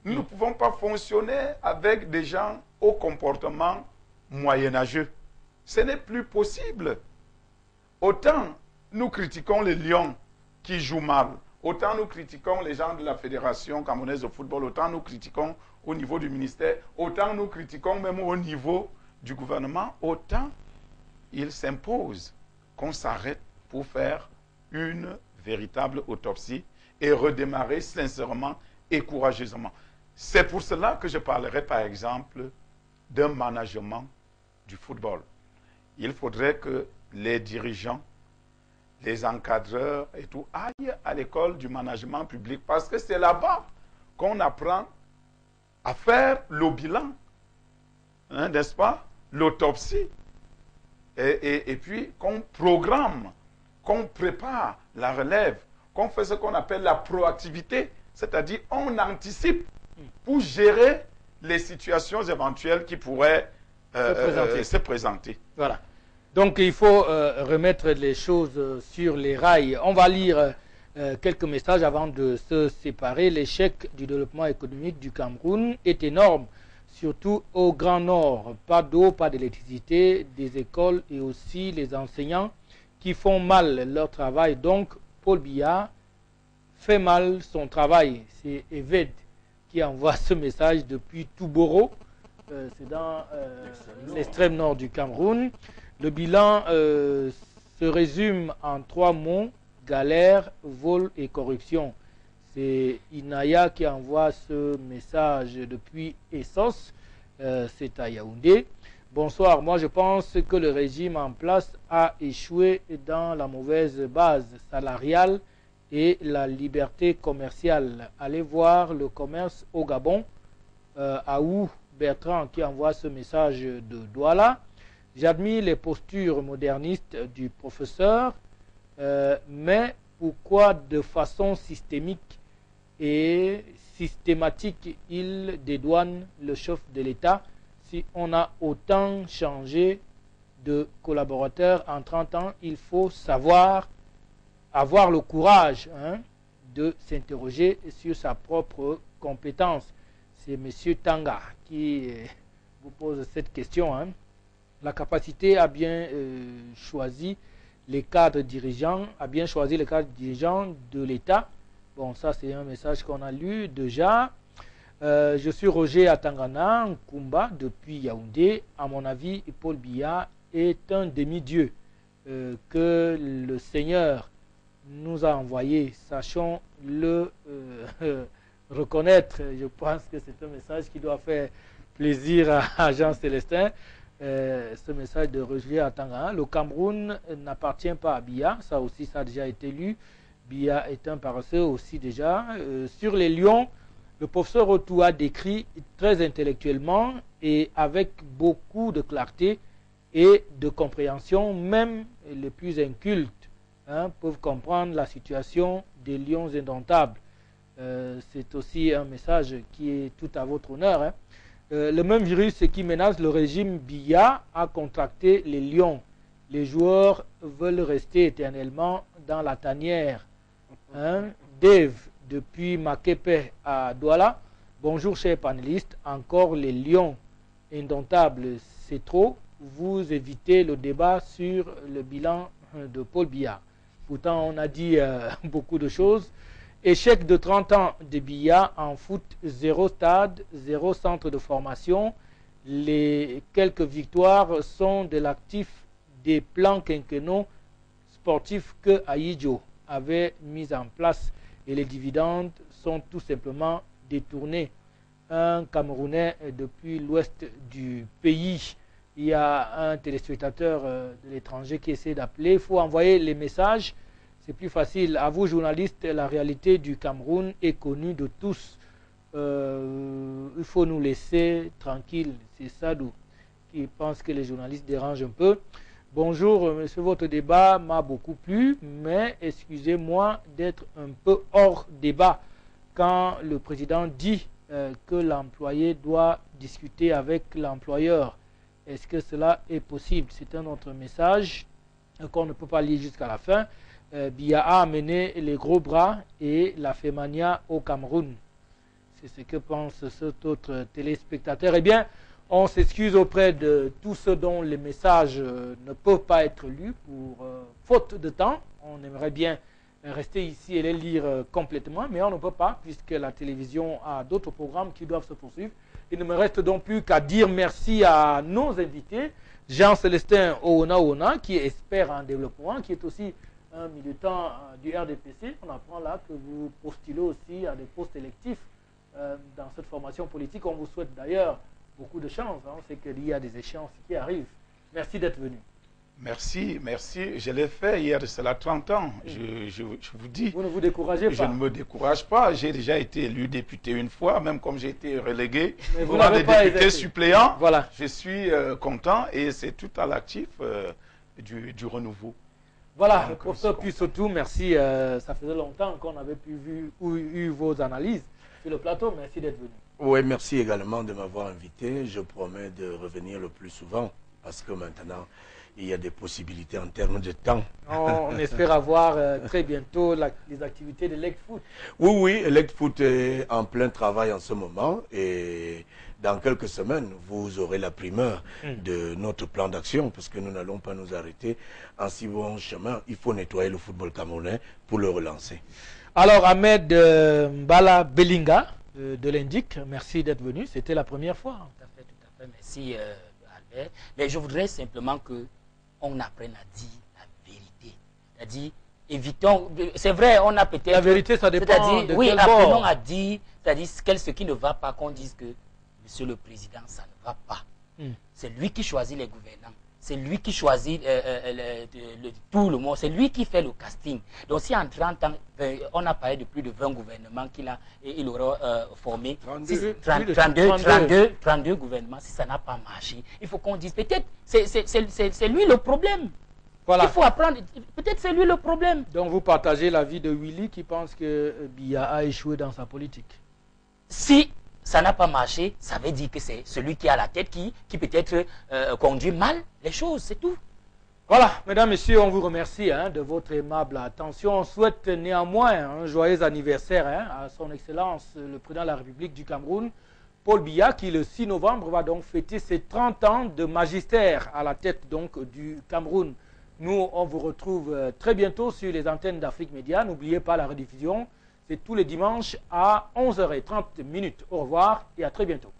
Nous ne pouvons pas fonctionner avec des gens au comportement moyenâgeux. Ce n'est plus possible. Autant nous critiquons les lions qui jouent mal, autant nous critiquons les gens de la Fédération camerounaise de football, autant nous critiquons au niveau du ministère, autant nous critiquons même au niveau du gouvernement, autant il s'impose qu'on s'arrête pour faire une véritable autopsie et redémarrer sincèrement et courageusement. C'est pour cela que je parlerai par exemple d'un management du football. Il faudrait que les dirigeants, les encadreurs et tout aillent à l'école du management public parce que c'est là-bas qu'on apprend à faire le bilan, hein, n'est-ce pas, l'autopsie, et puis qu'on programme, qu'on prépare la relève, qu'on fait ce qu'on appelle la proactivité, c'est-à-dire on anticipe pour gérer les situations éventuelles qui pourraient se présenter. Voilà. Donc il faut remettre les choses sur les rails. On va lire quelques messages avant de se séparer. L'échec du développement économique du Cameroun est énorme, surtout au Grand Nord. Pas d'eau, pas d'électricité, des écoles et aussi les enseignants qui font mal leur travail. Donc Paul Biya fait mal son travail. C'est Eved qui envoie ce message depuis Touboro. C'est dans l'extrême nord du Cameroun. Le bilan se résume en 3 mots: galère, vol et corruption. C'est Inaya qui envoie ce message depuis Essos, c'est à Yaoundé. Bonsoir, moi je pense que le régime en place a échoué dans la mauvaise base salariale et la liberté commerciale. Allez voir le commerce au Gabon. Aou Bertrand qui envoie ce message de Douala. J'admire les postures modernistes du professeur, mais pourquoi de façon systémique et systématique il dédouane le chef de l'État si on a autant changé de collaborateurs en 30 ans? Il faut savoir avoir le courage de s'interroger sur sa propre compétence. C'est M. Tanga qui vous pose cette question. La capacité à bien choisir les cadres dirigeants, de l'État. Bon, ça c'est un message qu'on a lu déjà. Je suis Roger Atangana, Nkumba, depuis Yaoundé. À mon avis, Paul Biya est un demi-dieu que le Seigneur nous a envoyé. Sachons le reconnaître. Je pense que c'est un message qui doit faire plaisir à Jean Célestin. Ce message de Roger Atangana. Le Cameroun n'appartient pas à Biya, ça aussi ça a déjà été lu. Biya est un paresseux aussi déjà. Sur les lions, le professeur Otou a décrit très intellectuellement et avec beaucoup de clarté et de compréhension, même les plus incultes peuvent comprendre la situation des lions indomptables. C'est aussi un message qui est tout à votre honneur. Hein. Le même virus qui menace le régime Biya a contracté les lions. Les joueurs veulent rester éternellement dans la tanière. Hein. Dave, depuis Makepe à Douala. Bonjour chers panélistes, encore les lions indomptables, c'est trop. Vous évitez le débat sur le bilan de Paul Biya. Pourtant, on a dit beaucoup de choses. Échec de 30 ans de Biya en foot, 0 stade, 0 centre de formation. Les quelques victoires sont de l'actif des plans quinquennaux sportifs que Ahidjo avait mis en place et les dividendes sont tout simplement détournés. Un Camerounais depuis l'ouest du pays. Il y a un téléspectateur de l'étranger qui essaie d'appeler. Il faut envoyer les messages. C'est plus facile. À vous, journalistes, la réalité du Cameroun est connue de tous. Il faut nous laisser tranquilles. C'est Sadou qui pense que les journalistes dérangent un peu. Bonjour, monsieur, votre débat m'a beaucoup plu, mais excusez-moi d'être un peu hors débat quand le président dit que l'employé doit discuter avec l'employeur. Est-ce que cela est possible? C'est un autre message qu'on ne peut pas lire jusqu'à la fin. Biya a amené les gros bras et la fémania au Cameroun. C'est ce que pense cet autre téléspectateur. Eh bien, on s'excuse auprès de tous ceux dont les messages ne peuvent pas être lus pour faute de temps. On aimerait bien rester ici et les lire complètement, mais on ne peut pas puisque la télévision a d'autres programmes qui doivent se poursuivre. Il ne me reste donc plus qu'à dire merci à nos invités. Jean-Célestin Oona, qui est expert en développement, qui est aussi un militant du RDPC. On apprend là que vous postulez aussi à des postes électifs dans cette formation politique. On vous souhaite d'ailleurs beaucoup de chance. Hein. C'est qu'il y a des échéances qui arrivent. Merci d'être venu. Merci, merci. Je l'ai fait hier de cela 30 ans. Je vous dis. Vous ne vous découragez pas? Je ne me décourage pas. J'ai déjà été élu député une fois, même comme j'ai été relégué. Mais vous pour n'avez des pas députés suppléants. Voilà. Je suis content et c'est tout à l'actif du renouveau. Voilà, Donc, professeur Puissotou, merci. Ça faisait longtemps qu'on avait pu eu vos analyses sur le plateau. Merci d'être venu. Oui, merci également de m'avoir invité. Je promets de revenir le plus souvent parce que maintenant, il y a des possibilités en termes de temps. On espère avoir très bientôt les activités de l'ElectFoot. Oui, l'ElectFoot est en plein travail en ce moment et dans quelques semaines, vous aurez la primeur de notre plan d'action parce que nous n'allons pas nous arrêter en si bon chemin. Il faut nettoyer le football camerounais pour le relancer. Alors, Ahmed Mbala Belinga de l'Indic, merci d'être venu. C'était la première fois. Tout à fait. Merci, Albert. Mais je voudrais simplement qu'on apprenne à dire la vérité. C'est-à-dire, évitons... C'est vrai, on a peut-être... La vérité, ça dépend de oui, quel apprenons bord. à dire, c'est-à-dire ce qui ne va pas, qu'on dise que, monsieur le président, ça ne va pas. C'est lui qui choisit les gouvernants. C'est lui qui choisit tout le monde. C'est lui qui fait le casting. Donc si en 30 ans, on a parlé de plus de 20 gouvernements il aura formé. 32 gouvernements, si ça n'a pas marché, il faut qu'on dise, peut-être c'est lui le problème. Voilà. Il faut apprendre, peut-être c'est lui le problème. Donc vous partagez l'avis de Willy qui pense que Biya a échoué dans sa politique. Si ça n'a pas marché, ça veut dire que c'est celui qui a la tête qui peut-être conduit mal les choses, c'est tout. Voilà, mesdames, messieurs, on vous remercie de votre aimable attention. On souhaite néanmoins un joyeux anniversaire à son Excellence, le Président de la République du Cameroun, Paul Biya, qui le 6 novembre va donc fêter ses 30 ans de magistère à la tête donc du Cameroun. Nous, on vous retrouve très bientôt sur les antennes d'Afrique Média. N'oubliez pas la rediffusion. C'est tous les dimanches à 11h30. Au revoir et à très bientôt.